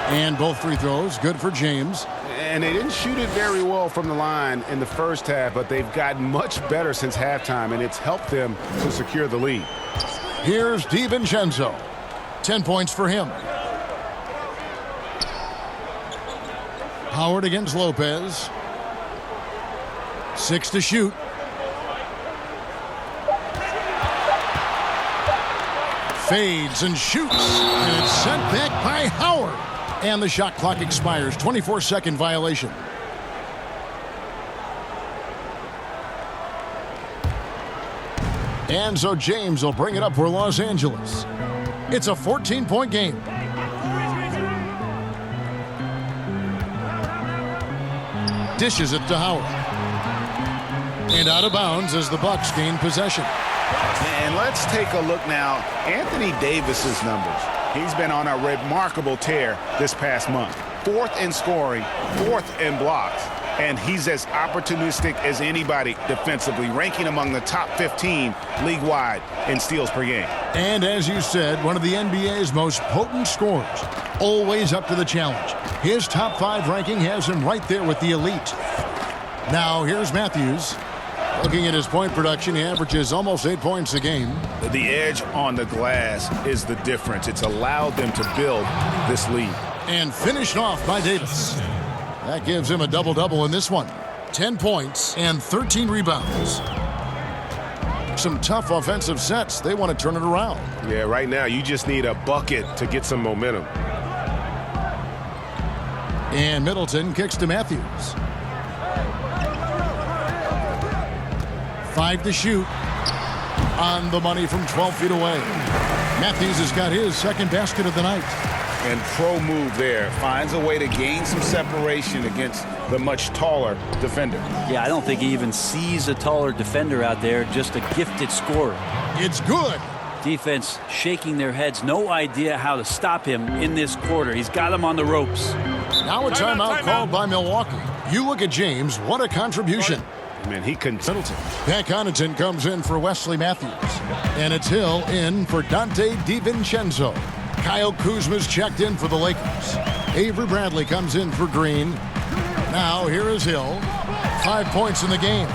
And both free throws good for James. And they didn't shoot it very well from the line in the first half, but they've gotten much better since halftime, and it's helped them to secure the lead. Here's DiVincenzo. 10 points for him. Howard against Lopez. 6 to shoot. Fades and shoots. And it's sent back by Howard. And the shot clock expires. 24-second violation. And so James will bring it up for Los Angeles. It's a 14-point game. Dishes it to Howard. And out of bounds as the Bucks gain possession. And let's take a look now. Anthony Davis's numbers. He's been on a remarkable tear this past month. 4th in scoring, 4th in blocks. And he's as opportunistic as anybody defensively, ranking among the top 15 league-wide in steals per game. And as you said, one of the NBA's most potent scorers. Always up to the challenge. His top 5 ranking has him right there with the elite. Now here's Matthews. Looking at his point production, he averages almost 8 points a game. The edge on the glass is the difference. It's allowed them to build this lead. And finished off by Davis. That gives him a double-double in this one. 10 points and 13 rebounds. Some tough offensive sets. They want to turn it around. Yeah, right now you just need a bucket to get some momentum. And Middleton kicks to Matthews. 5 to shoot. On the money from 12 feet away. Matthews has got his second basket of the night. And pro move there. Finds a way to gain some separation against the much taller defender. Yeah, I don't think he even sees a taller defender out there, just a gifted scorer. It's good. Defense shaking their heads, no idea how to stop him in this quarter. He's got him on the ropes. Now a timeout called by Milwaukee. You look at James, what a contribution. Man, he couldn't. Pat Connaughton comes in for Wesley Matthews. And it's Hill in for Dante DiVincenzo. Kyle Kuzma's checked in for the Lakers. Avery Bradley comes in for Green. Now here is Hill. 5 points in the game.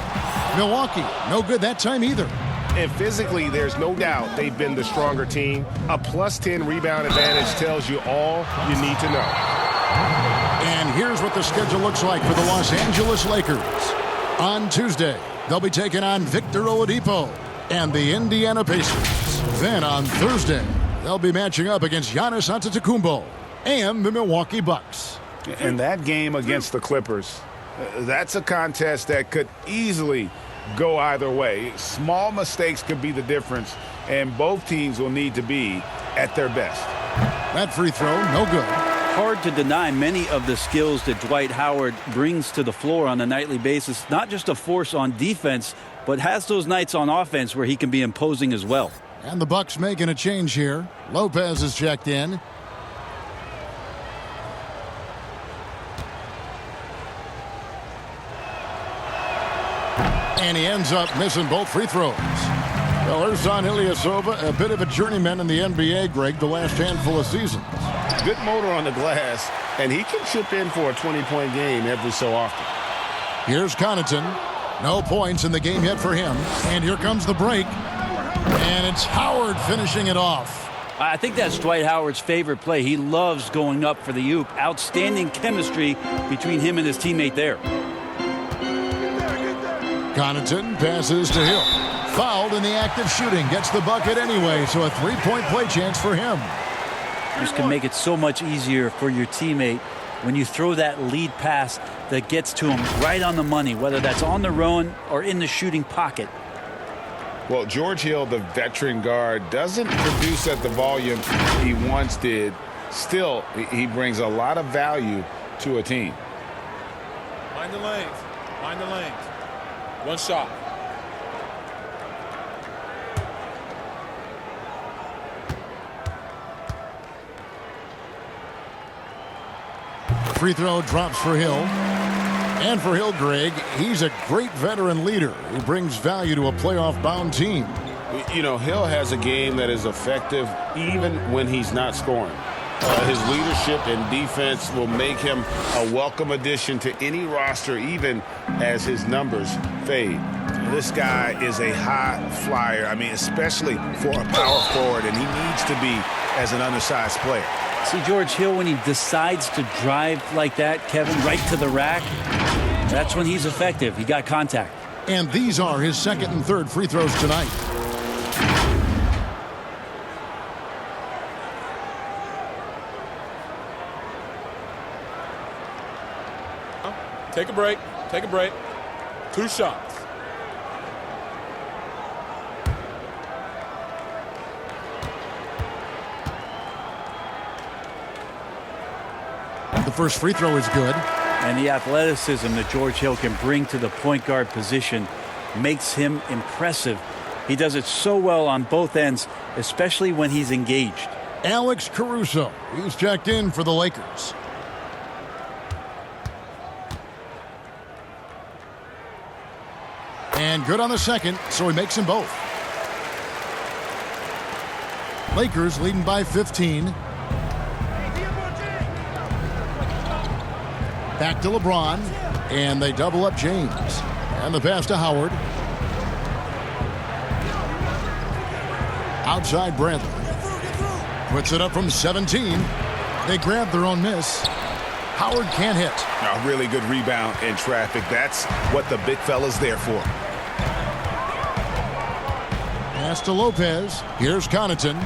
Milwaukee, no good that time either. And physically, there's no doubt they've been the stronger team. A plus 10 rebound advantage tells you all you need to know. And here's what the schedule looks like for the Los Angeles Lakers. On Tuesday, they'll be taking on Victor Oladipo and the Indiana Pacers. Then on Thursday, they'll be matching up against Giannis Antetokounmpo and the Milwaukee Bucks. And that game against the Clippers, that's a contest that could easily go either way. Small mistakes could be the difference, and both teams will need to be at their best. That free throw, no good. Hard to deny many of the skills that Dwight Howard brings to the floor on a nightly basis. Not just a force on defense, but has those nights on offense where he can be imposing as well. And the Bucks making a change here. Lopez is checked in. And he ends up missing both free throws. Well, Ersan Ilyasova, a bit of a journeyman in the NBA, Greg, the last handful of seasons. Good motor on the glass, and he can chip in for a 20-point game every so often. Here's Connaughton. No points in the game yet for him. And here comes the break. And it's Howard finishing it off. I think that's Dwight Howard's favorite play. He loves going up for the oop. Outstanding chemistry between him and his teammate there. Connaughton passes to Hill. Fouled in the act of shooting. Gets the bucket anyway, so a three-point play chance for him. This can make it so much easier for your teammate when you throw that lead pass that gets to him right on the money, whether that's on the run or in the shooting pocket. Well, George Hill, the veteran guard, doesn't produce at the volume he once did. Still, he brings a lot of value to a team. Mind the lanes. Mind the lanes. One shot. Free throw drops for Hill. And for Hill, Greg, he's a great veteran leader who brings value to a playoff-bound team. You know, Hill has a game that is effective even when he's not scoring. His leadership and defense will make him a welcome addition to any roster, even as his numbers fade. This guy is a high flyer, I mean, especially for a power forward, and he needs to be as an undersized player. See, George Hill, when he decides to drive like that, Kevin, right to the rack, that's when he's effective. He got contact. And these are his second and third free throws tonight. Take a break. Take a break. 2 shots. The first free throw is good. And the athleticism that George Hill can bring to the point guard position makes him impressive. He does it so well on both ends, especially when he's engaged. Alex Caruso, he's checked in for the Lakers. And good on the second, so he makes them both. Lakers leading by 15. Back to LeBron, and they double up James. And the pass to Howard. Outside Bradley. Puts it up from 17. They grab their own miss. Howard can't hit. A really good rebound in traffic. That's what the big fella's there for. Pass to Lopez. Here's Connaughton.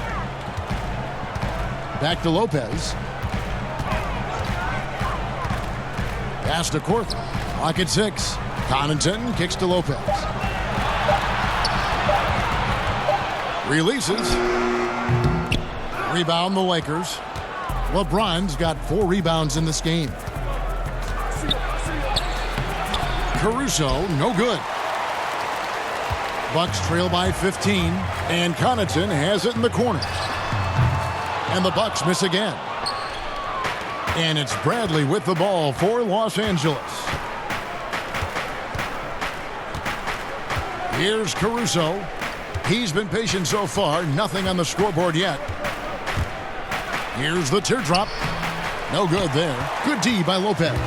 Back to Lopez. Pass to Corver. Clock at 6. Connaughton kicks to Lopez. Releases. Rebound the Lakers. LeBron's got 4 rebounds in this game. Caruso, no good. Bucks trail by 15, and Connaughton has it in the corner. And the Bucks miss again. And it's Bradley with the ball for Los Angeles. Here's Caruso. He's been patient so far, nothing on the scoreboard yet. Here's the teardrop. No good there. Good D by Lopez.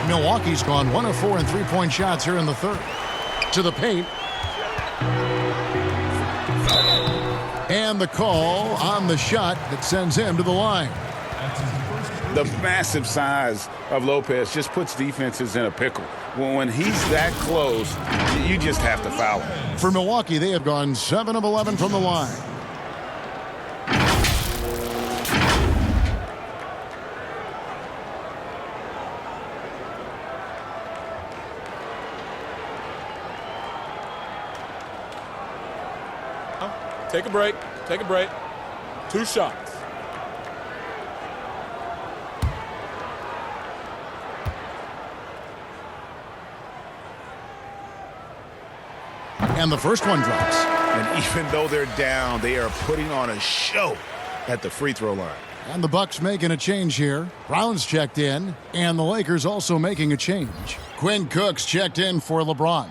Milwaukee's gone 1 of 4 in three-point shots here in the third. To the paint. And the call on the shot that sends him to the line. The massive size of Lopez just puts defenses in a pickle. When he's that close, you just have to foul him. For Milwaukee, they have gone 7 of 11 from the line. Take a break. Take a break. 2 shots. And the first one drops. And even though they're down, they are putting on a show at the free throw line. And the Bucks making a change here. Brown's checked in, and the Lakers also making a change. Quinn Cook's checked in for LeBron.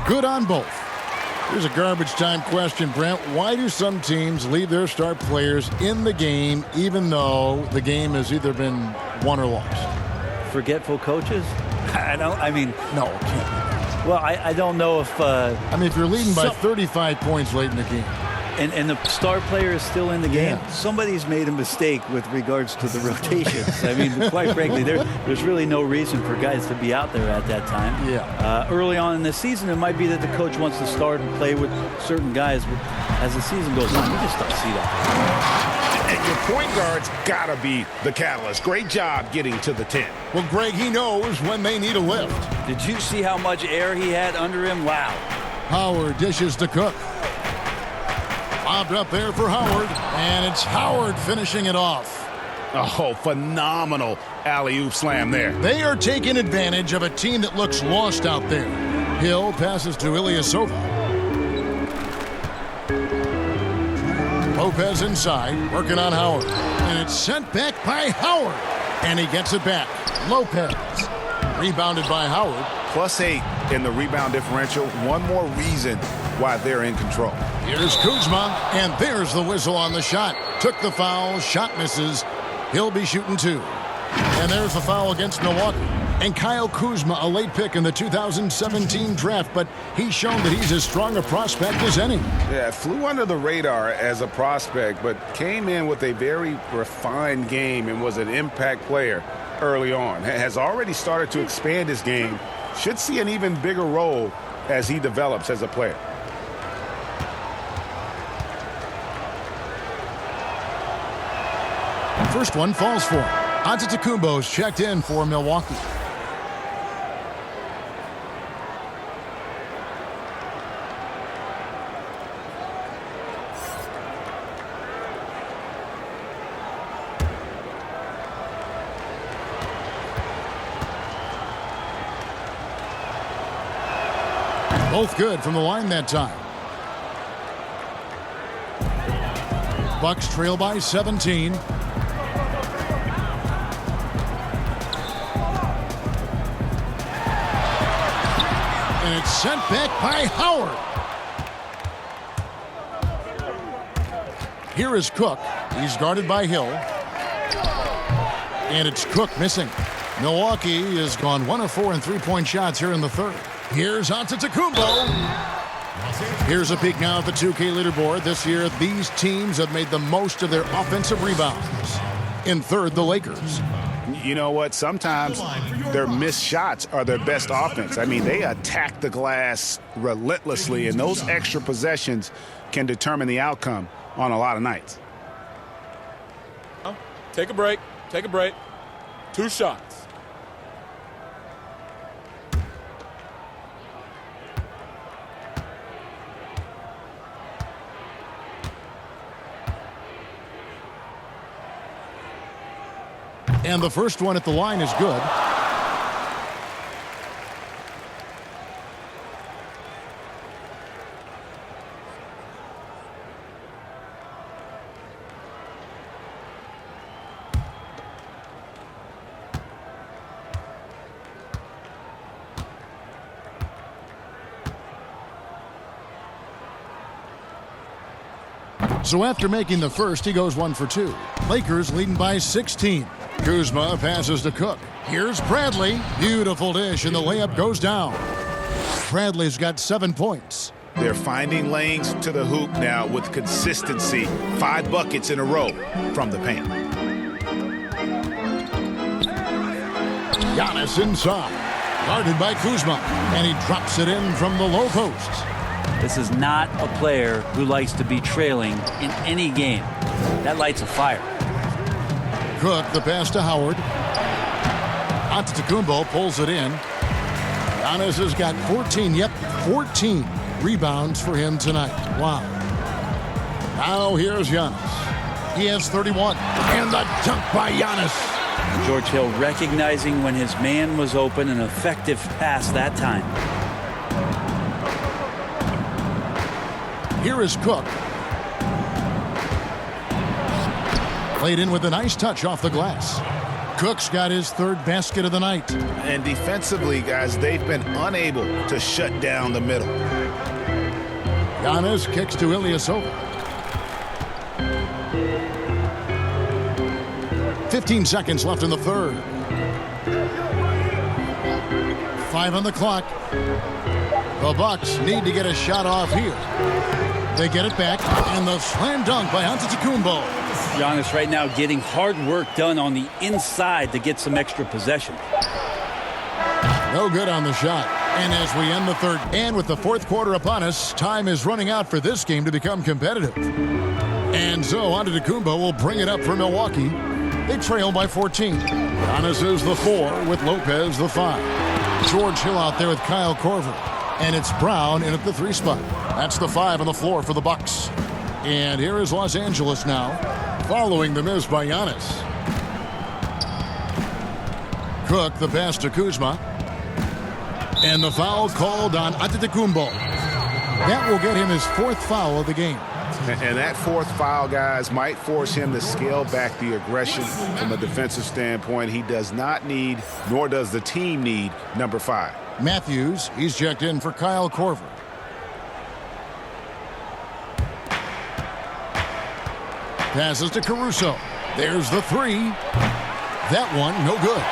Good on both. Here's a garbage time question, Brent. Why do some teams leave their star players in the game even though the game has either been won or lost? Forgetful coaches? No, it can't. Well, I don't know if... if you're leading by 35 points late in the game. And the star player is still in the game. Yeah. Somebody's made a mistake with regards to the rotations. Quite frankly, there's really no reason for guys to be out there at that time. Yeah. Early on in the season, it might be that the coach wants to start and play with certain guys. But as the season goes on, you just don't see that. And your point guard's got to be the catalyst. Great job getting to the 10. Well, Greg, he knows when they need a lift. Did you see how much air he had under him? Wow. Howard dishes to Cook. Bobbed up there for Howard, and it's Howard finishing it off. Oh, phenomenal alley-oop slam there. They are taking advantage of a team that looks lost out there. Hill passes to Ilyasova. Lopez inside, working on Howard. And it's sent back by Howard. And he gets it back. Lopez. Rebounded by Howard. +8 in the rebound differential. One more reason why they're in control. Here's Kuzma, and there's the whistle on the shot. Took the foul, shot misses. He'll be shooting 2. And there's the foul against Milwaukee. And Kyle Kuzma, a late pick in the 2017 draft, but he's shown that he's as strong a prospect as any. Yeah, flew under the radar as a prospect, but came in with a very refined game and was an impact player early on. Has already started to expand his game. Should see an even bigger role as he develops as a player. First one falls for him. Antetokounmpo's checked in for Milwaukee. Both good from the line that time. Bucks trail by 17. And it's sent back by Howard. Here is Cook. He's guarded by Hill. And it's Cook missing. Milwaukee has gone 1 of 4 in three-point shots here in the third. Here's Antetokounmpo. Here's a peek now at the 2K leaderboard. This year, these teams have made the most of their offensive rebounds. In third, the Lakers. You know what? Sometimes their missed shots are their best offense. I mean, they attack the glass relentlessly, and those extra possessions can determine the outcome on a lot of nights. Take a break. Take a break. 2 shots. And the first one at the line is good. So after making the first, he goes 1 for 2. Lakers leading by 16. Kuzma passes to Cook. Here's Bradley. Beautiful dish, and the layup goes down. Bradley's got 7 points. They're finding lanes to the hoop now with consistency. 5 buckets in a row from the paint. Giannis inside. Guarded by Kuzma. And he drops it in from the low post. This is not a player who likes to be trailing in any game. That lights a fire. Cook, the pass to Howard. Antetokounmpo pulls it in. Giannis has got 14 rebounds for him tonight. Wow. Now here's Giannis. He has 31. And the dunk by Giannis. George Hill recognizing when his man was open, an effective pass that time. Here is Cook. Played in with a nice touch off the glass. Cook's got his 3rd basket of the night. And defensively, guys, they've been unable to shut down the middle. Giannis kicks to Ilyasova. 15 seconds left in the third. 5 on the clock. The Bucks need to get a shot off here. They get it back, and the slam dunk by Antetokounmpo. Giannis right now getting hard work done on the inside to get some extra possession. No good on the shot. And as we end the third, and with the 4th quarter upon us, time is running out for this game to become competitive. And so Antetokounmpo will bring it up for Milwaukee. They trail by 14. Giannis is the 4 with Lopez the 5. George Hill out there with Kyle Korver. And it's Brown in at the 3 spot. That's the 5 on the floor for the Bucks. And here is Los Angeles now, following the miss by Giannis. Cook, the pass to Kuzma. And the foul called on Antetokounmpo. That will get him his 4th foul of the game. And that 4th foul, guys, might force him to scale back the aggression from a defensive standpoint. He does not need, nor does the team need, number 5. Matthews, he's checked in for Kyle Korver. Passes to Caruso. There's the 3. That one, no good.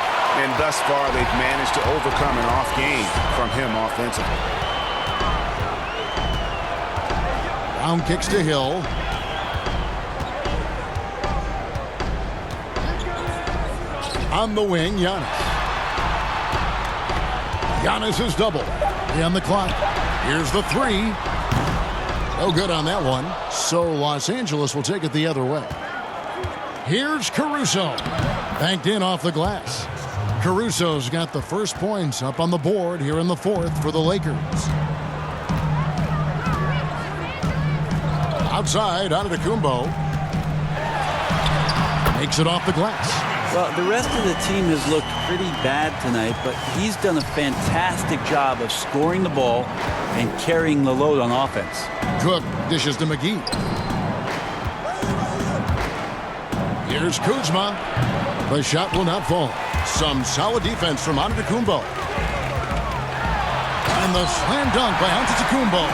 And thus far, they've managed to overcome an off game from him offensively. Brown kicks to Hill. On the wing, Giannis. Giannis is double. On the clock. Here's the 3. No good on that one. So Los Angeles will take it the other way. Here's Caruso. Banked in off the glass. Caruso's got the first points up on the board here in the 4th for the Lakers. Outside, Antetokounmpo. Makes it off the glass. Well, the rest of the team has looked pretty bad tonight, but he's done a fantastic job of scoring the ball and carrying the load on offense. Cook dishes to McGee. Here's Kuzma. The shot will not fall. Some solid defense from Antetokounmpo. And the slam dunk by Antetokounmpo.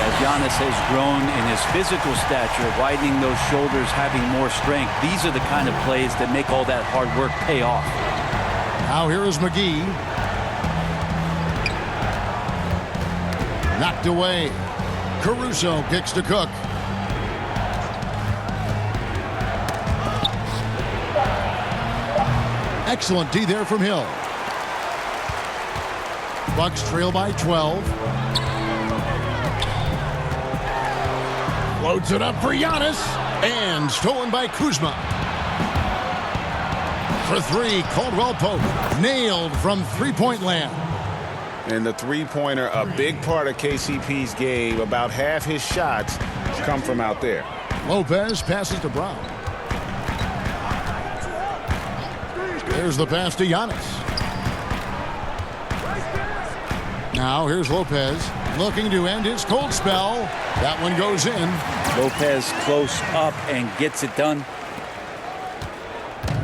As Giannis has grown in his physical stature, widening those shoulders, having more strength, these are the kind of plays that make all that hard work pay off. Now here is McGee. Knocked away. Caruso kicks to Cook. Excellent D there from Hill. Bucks trail by 12. Loads it up for Giannis. And stolen by Kuzma. For three, Caldwell Pope. Nailed from three-point land. And the three-pointer, a big part of KCP's game. About half his shots come from out there. Lopez passes to Brown. There's the pass to Giannis. Now here's Lopez looking to end his cold spell. That one goes in. Lopez close up and gets it done.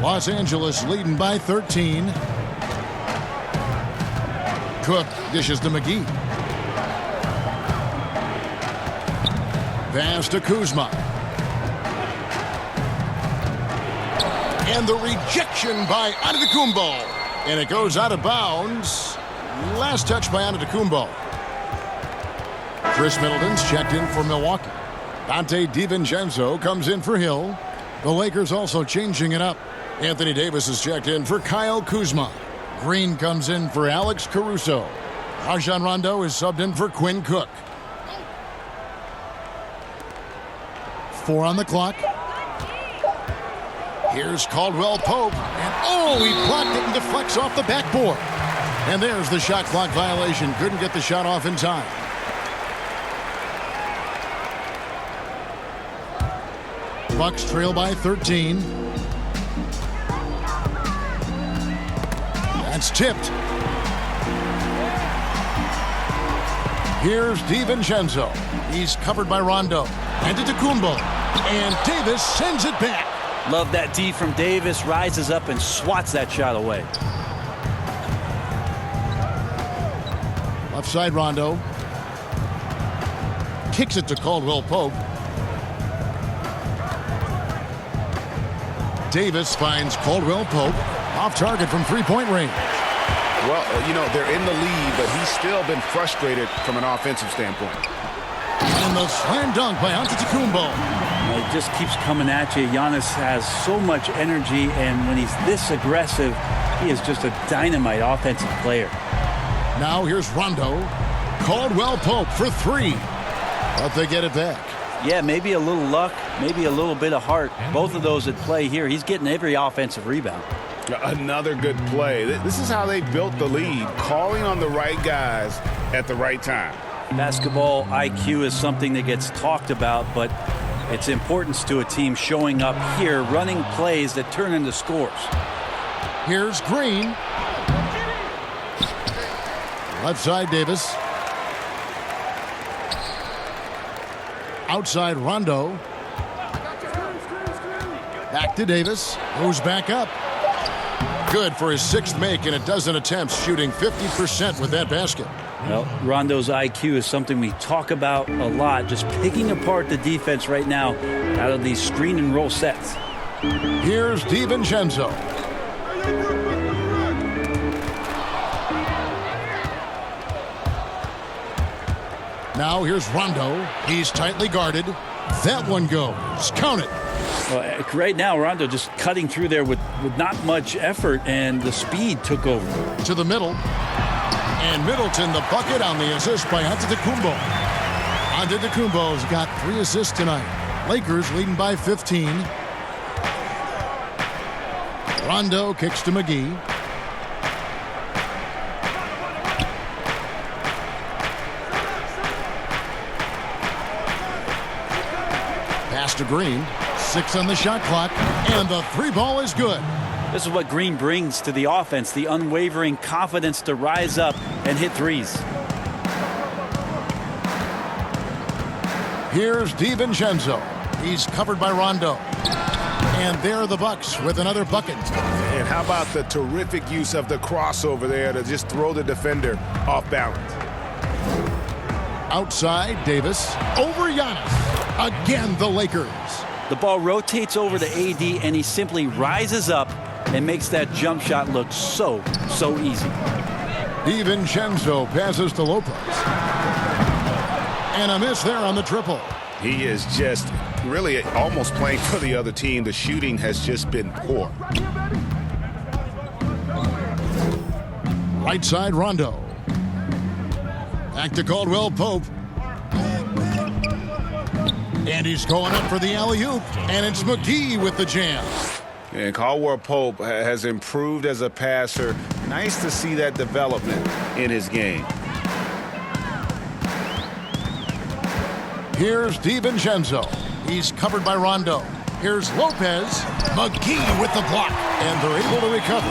Los Angeles leading by 13. Cook dishes to McGee. Pass to Kuzma. And the rejection by Antetokounmpo. And it goes out of bounds. Last touch by Antetokounmpo. Chris Middleton's checked in for Milwaukee. Dante DiVincenzo comes in for Hill. The Lakers also changing it up. Anthony Davis is checked in for Kyle Kuzma. Green comes in for Alex Caruso. Rajon Rondo is subbed in for Quinn Cook. 4 on the clock. Here's Caldwell Pope. And he blocked it and deflects off the backboard. And there's the shot clock violation. Couldn't get the shot off in time. Bucks trail by 13. That's tipped. Here's DiVincenzo. He's covered by Rondo. Antetokounmpo. And Davis sends it back. Love that D from Davis. Rises up and swats that shot away. Left side Rondo. Kicks it to Caldwell Pope. Davis finds Caldwell Pope. Off target from three-point range. Well, they're in the lead, but he's still been frustrated from an offensive standpoint. And the slam dunk by Antetokounmpo. It just keeps coming at you. Giannis has so much energy, and when he's this aggressive, he is just a dynamite offensive player. Now here's Rondo. Caldwell Pope for three. But they get it back. Yeah, maybe a little luck, maybe a little bit of heart. Both of those at play here. He's getting every offensive rebound. Another good play. This is how they built the lead, calling on the right guys at the right time. Basketball IQ is something that gets talked about, but its importance to a team showing up here, running plays that turn into scores. Here's Green. Left side Davis. Outside Rondo. Back to Davis. Goes back up. Good for his sixth make in a dozen attempts, shooting 50% with that basket. Well, Rondo's IQ is something we talk about a lot, just picking apart the defense right now out of these screen and roll sets. Here's DiVincenzo. Now here's Rondo. He's tightly guarded. That one goes. Count it. Well, right now, Rondo just cutting through there with not much effort, and the speed took over. To the middle. And Middleton, the bucket on the assist by Antetokounmpo. Antetokounmpo's got 3 assists tonight. Lakers leading by 15. Rondo kicks to McGee. Pass to Green. 6 on the shot clock, and the 3 ball is good. This is what Green brings to the offense, the unwavering confidence to rise up and hit threes. Here's DiVincenzo. He's covered by Rondo. And there are the Bucks with another bucket. And how about the terrific use of the crossover there to just throw the defender off balance. Outside, Davis. Over Giannis. Again, the Lakers. The ball rotates over to AD, and he simply rises up and makes that jump shot look so easy. DiVincenzo passes to Lopez. And a miss there on the triple. He is just really almost playing for the other team. The shooting has just been poor. Right side, Rondo. Back to Caldwell Pope. And he's going up for the alley-oop. And it's McGee with the jam. And Caldwell Pope has improved as a passer. Nice to see that development in his game. Here's DiVincenzo. He's covered by Rondo. Here's Lopez. McGee with the block. And they're able to recover.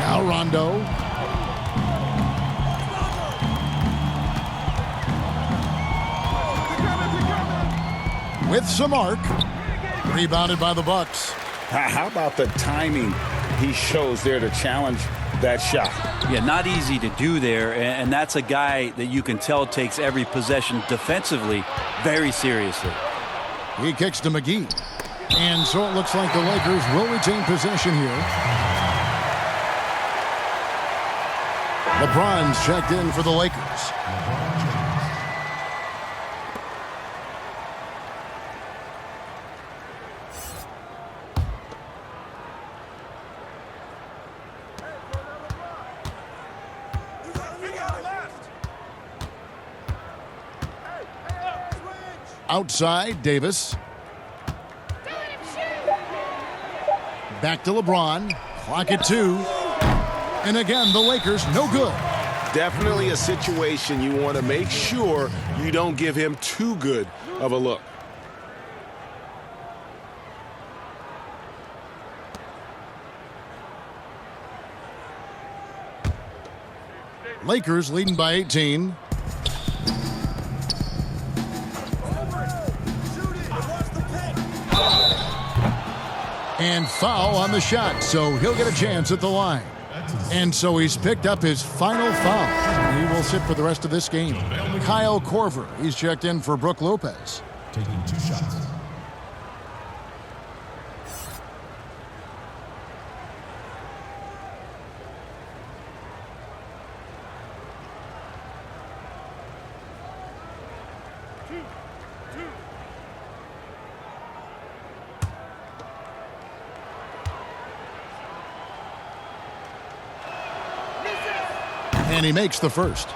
Now Rondo. With some arc. Rebounded by the Bucks. How about the timing he shows there to challenge that shot? Yeah, not easy to do there, and that's a guy that you can tell takes every possession defensively very seriously. He kicks to McGee. And so it looks like the Lakers will retain possession here. LeBron's checked in for the Lakers. Outside, Davis. Back to LeBron. Clock at 2. And again, the Lakers no good. Definitely a situation you want to make sure you don't give him too good of a look. Lakers leading by 18. And foul on the shot, so he'll get a chance at the line. And so he's picked up his final foul. He will sit for the rest of this game. Kyle Korver, he's checked in for Brook Lopez. Taking 2 shots. And he makes the first.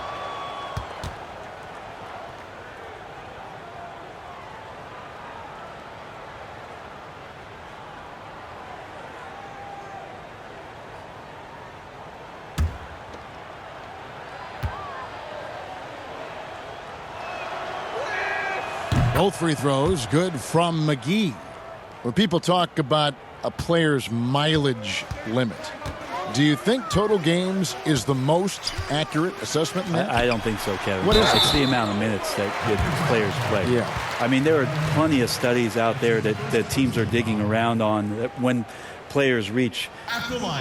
Both free throws good from McGee. When people talk about a player's mileage limit, do you think total games is the most accurate assessment in that? I don't think so, Kevin. What is it? It's the amount of minutes that players play. Yeah. I mean, there are plenty of studies out there that teams are digging around on that when players reach.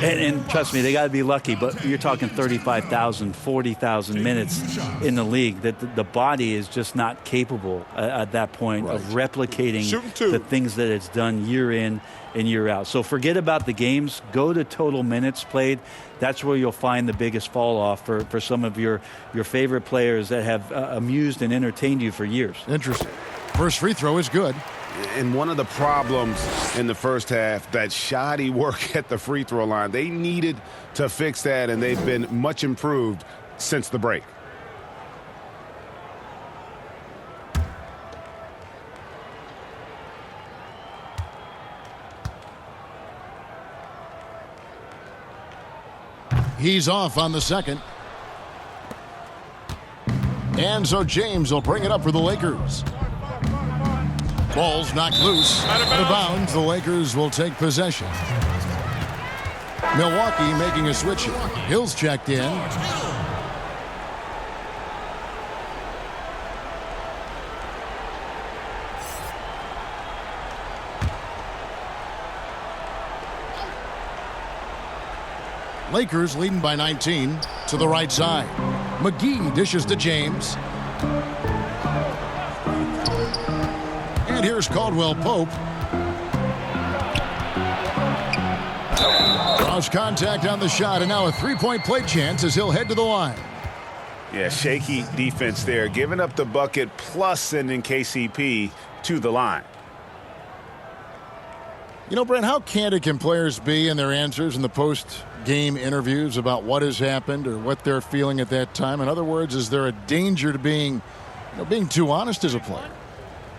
And trust me, they got to be lucky, but you're talking 35,000, 40,000 minutes in the league, that the body is just not capable at that point of replicating the things that it's done year in and year out. So forget about the games. Go to total minutes played. That's where you'll find the biggest fall off for some of your favorite players that have amused and entertained you for years. Interesting. First free throw is good. And one of the problems in the first half, that shoddy work at the free throw line. They needed to fix that, and they've been much improved since the break. He's off on the second. And so James will bring it up for the Lakers. Ball's knocked loose. Out of bounds. The Lakers will take possession. Milwaukee making a switch here. Hill's checked in. Lakers leading by 19 to the right side. McGee dishes to James. And here's Caldwell Pope. Allows contact on the shot, and now a three-point play chance as he'll head to the line. Yeah, shaky defense there, giving up the bucket plus sending KCP to the line. You know, Brent, how candid can players be in their answers in the post-game interviews about what has happened or what they're feeling at that time? In other words, is there a danger to being too honest as a player?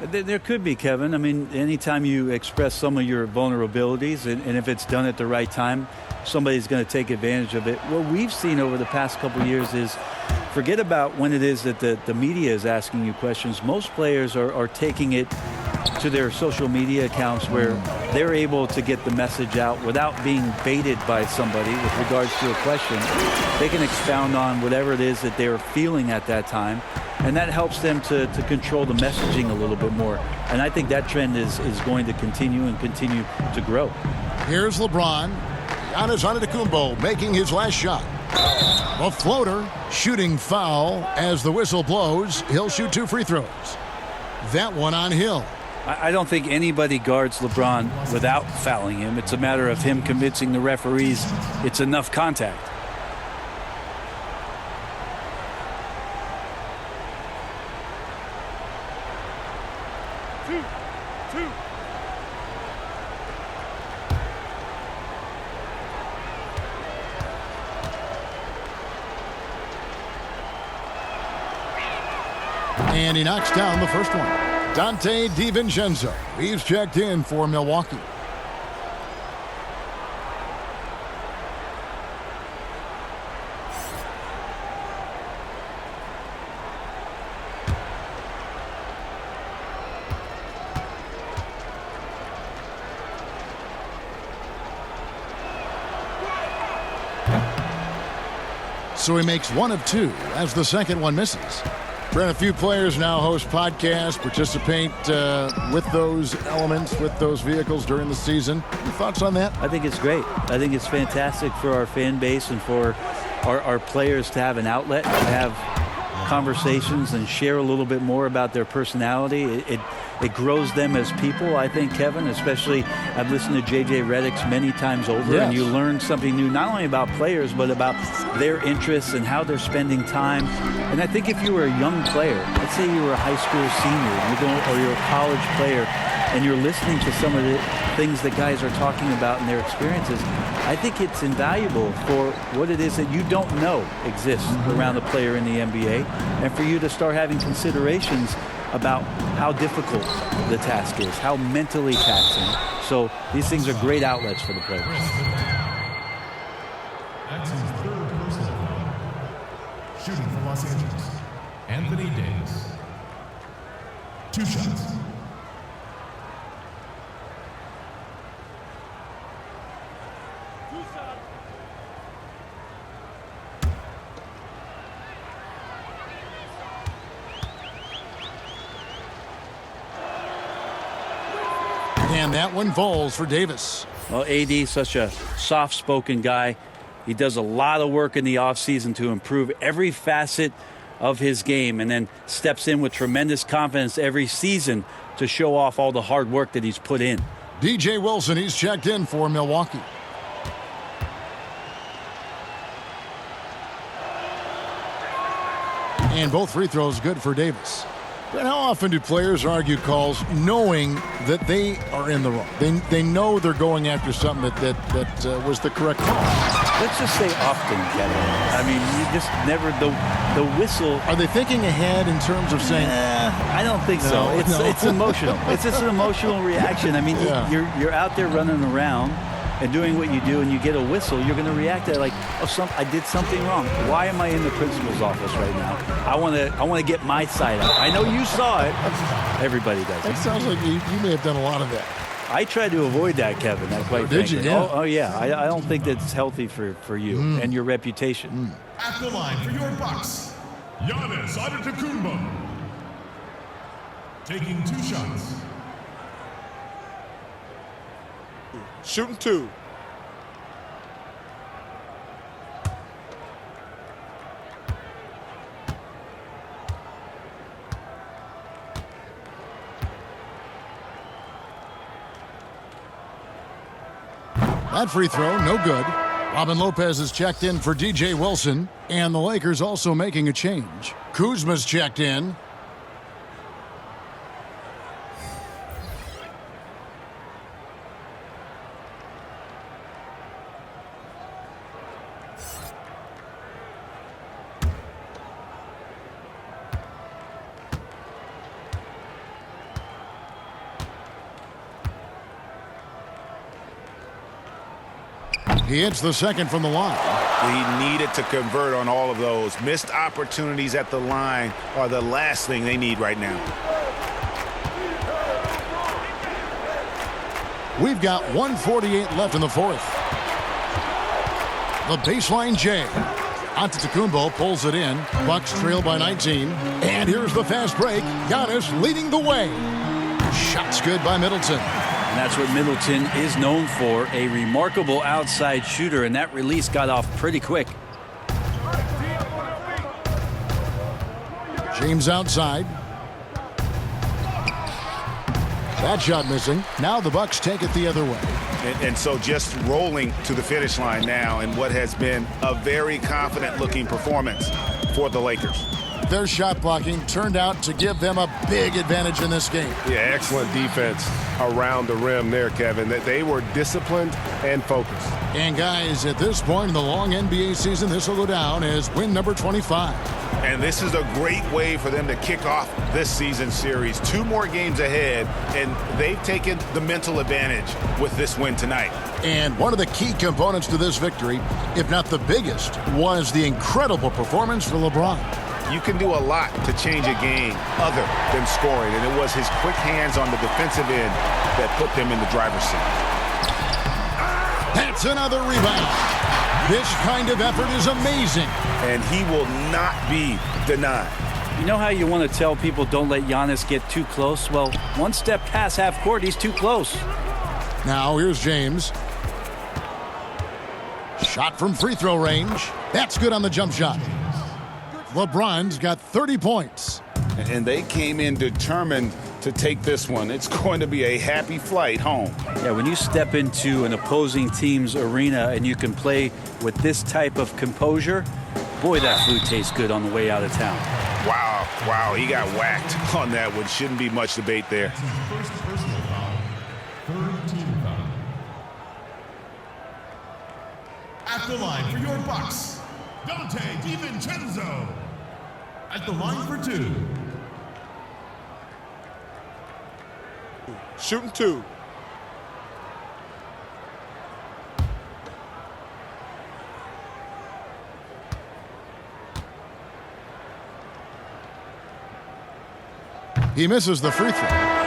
There could be, Kevin. I mean, anytime you express some of your vulnerabilities, and if it's done at the right time, somebody's going to take advantage of it. What we've seen over the past couple of years is, forget about when it is that the media is asking you questions. Most players are taking it to their social media accounts where they're able to get the message out without being baited by somebody with regards to a question. They can expound on whatever it is that they're feeling at that time, and that helps them to control the messaging a little bit more. And I think that trend is going to continue and continue to grow. Here's LeBron. Giannis Antetokounmpo making his last shot. A floater, shooting foul as the whistle blows. He'll shoot 2 free throws. That one on Hill. I don't think anybody guards LeBron without fouling him. It's a matter of him convincing the referees it's enough contact. And he knocks down the first one. Dante DiVincenzo. He's checked in for Milwaukee. So he makes 1 of 2 as the second one misses. Brent, a few players now host podcasts, participate with those elements, with those vehicles during the season. Your thoughts on that? I think it's great. I think it's fantastic for our fan base and for our players to have an outlet, to have conversations and share a little bit more about their personality. It grows them as people, I think, Kevin, especially I've listened to J.J. Redick's many times over, yes. And you learn something new, not only about players, but about their interests and how they're spending time. And I think if you were a young player, let's say you were a high school senior or you're a college player, and you're listening to some of the things that guys are talking about in their experiences, I think it's invaluable for what it is that you don't know exists around a player in the NBA, and for you to start having considerations about how difficult the task is, how mentally taxing. So these things are great outlets for the players. That's his third personal foul. Shooting for Los Angeles, Anthony Davis. 2 shots. And that one falls for Davis. Well, AD, such a soft-spoken guy. He does a lot of work in the offseason to improve every facet of his game, and then steps in with tremendous confidence every season to show off all the hard work that he's put in. DJ Wilson, he's checked in for Milwaukee. And both free throws good for Davis. But how often do players argue calls knowing that they are in the wrong? They know they're going after something that was the correct call. Let's just say often, Kevin. I mean, you just never, the whistle. Are they thinking ahead in terms of saying? I don't think so. It's emotional. It's just an emotional reaction. I mean, you're out there running around and doing what you do, and you get a whistle, you're going to react to it like, I did something wrong. Why am I in the principal's office right now? I want to get my side out. I know you saw it. Everybody does. That sounds like you may have done a lot of that. I tried to avoid that, Kevin. Did you? Yeah. Oh yeah. I don't think that's healthy for you and your reputation. At the line for your Bucks, Giannis Antetokounmpo. Taking 2 shots. Shooting 2. That free throw, no good. Robin Lopez is checked in for DJ Wilson, and the Lakers also making a change. Kuzma's checked in. He hits the second from the line. He needed to convert on all of those. Missed opportunities at the line are the last thing they need right now. We've got 1:48 left in the fourth. The baseline J. Antetokounmpo pulls it in. Bucks trail by 19. And here's the fast break. Giannis leading the way. Shots good by Middleton. And that's what Middleton is known for, a remarkable outside shooter, and that release got off pretty quick. James outside. That shot missing. Now the Bucks take it the other way. And so just rolling to the finish line now in what has been a very confident-looking performance for the Lakers. Their shot blocking turned out to give them a big advantage in this game. Yeah, excellent defense around the rim there, Kevin. That they were disciplined and focused. And guys, at this point in the long NBA season, this will go down as win number 25. And this is a great way for them to kick off this season series. 2 more games ahead, and they've taken the mental advantage with this win tonight. And one of the key components to this victory, if not the biggest, was the incredible performance for LeBron. You can do a lot to change a game other than scoring, and it was his quick hands on the defensive end that put them in the driver's seat. That's another rebound. This kind of effort is amazing. And he will not be denied. You know how you want to tell people don't let Giannis get too close? Well, one step past half court, he's too close. Now here's James. Shot from free throw range. That's good on the jump shot. LeBron's got 30 points. And they came in determined to take this one. It's going to be a happy flight home. Yeah, when you step into an opposing team's arena and you can play with this type of composure, boy, that food tastes good on the way out of town. Wow, he got whacked on that one. Shouldn't be much debate there. First personal foul. Third team foul. At the line for your Bucks, Dante DiVincenzo. At the line for 2. Shooting 2. He misses the free throw.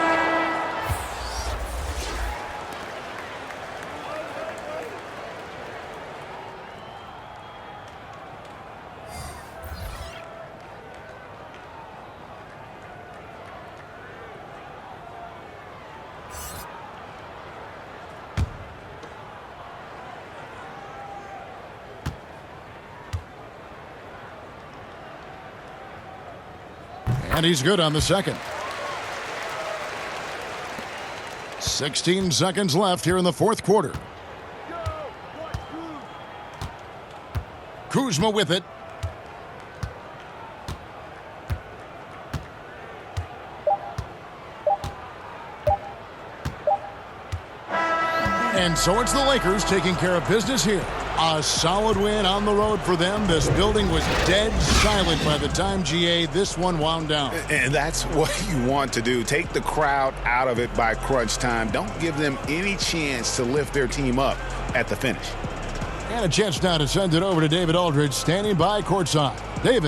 And he's good on the second. 16 seconds left here in the fourth quarter. Kuzma with it. And so it's the Lakers taking care of business here. A solid win on the road for them. This building was dead silent by the time, GA, this one wound down. And that's what you want to do. Take the crowd out of it by crunch time. Don't give them any chance to lift their team up at the finish. And a chance now to send it over to David Aldridge, standing by courtside. David.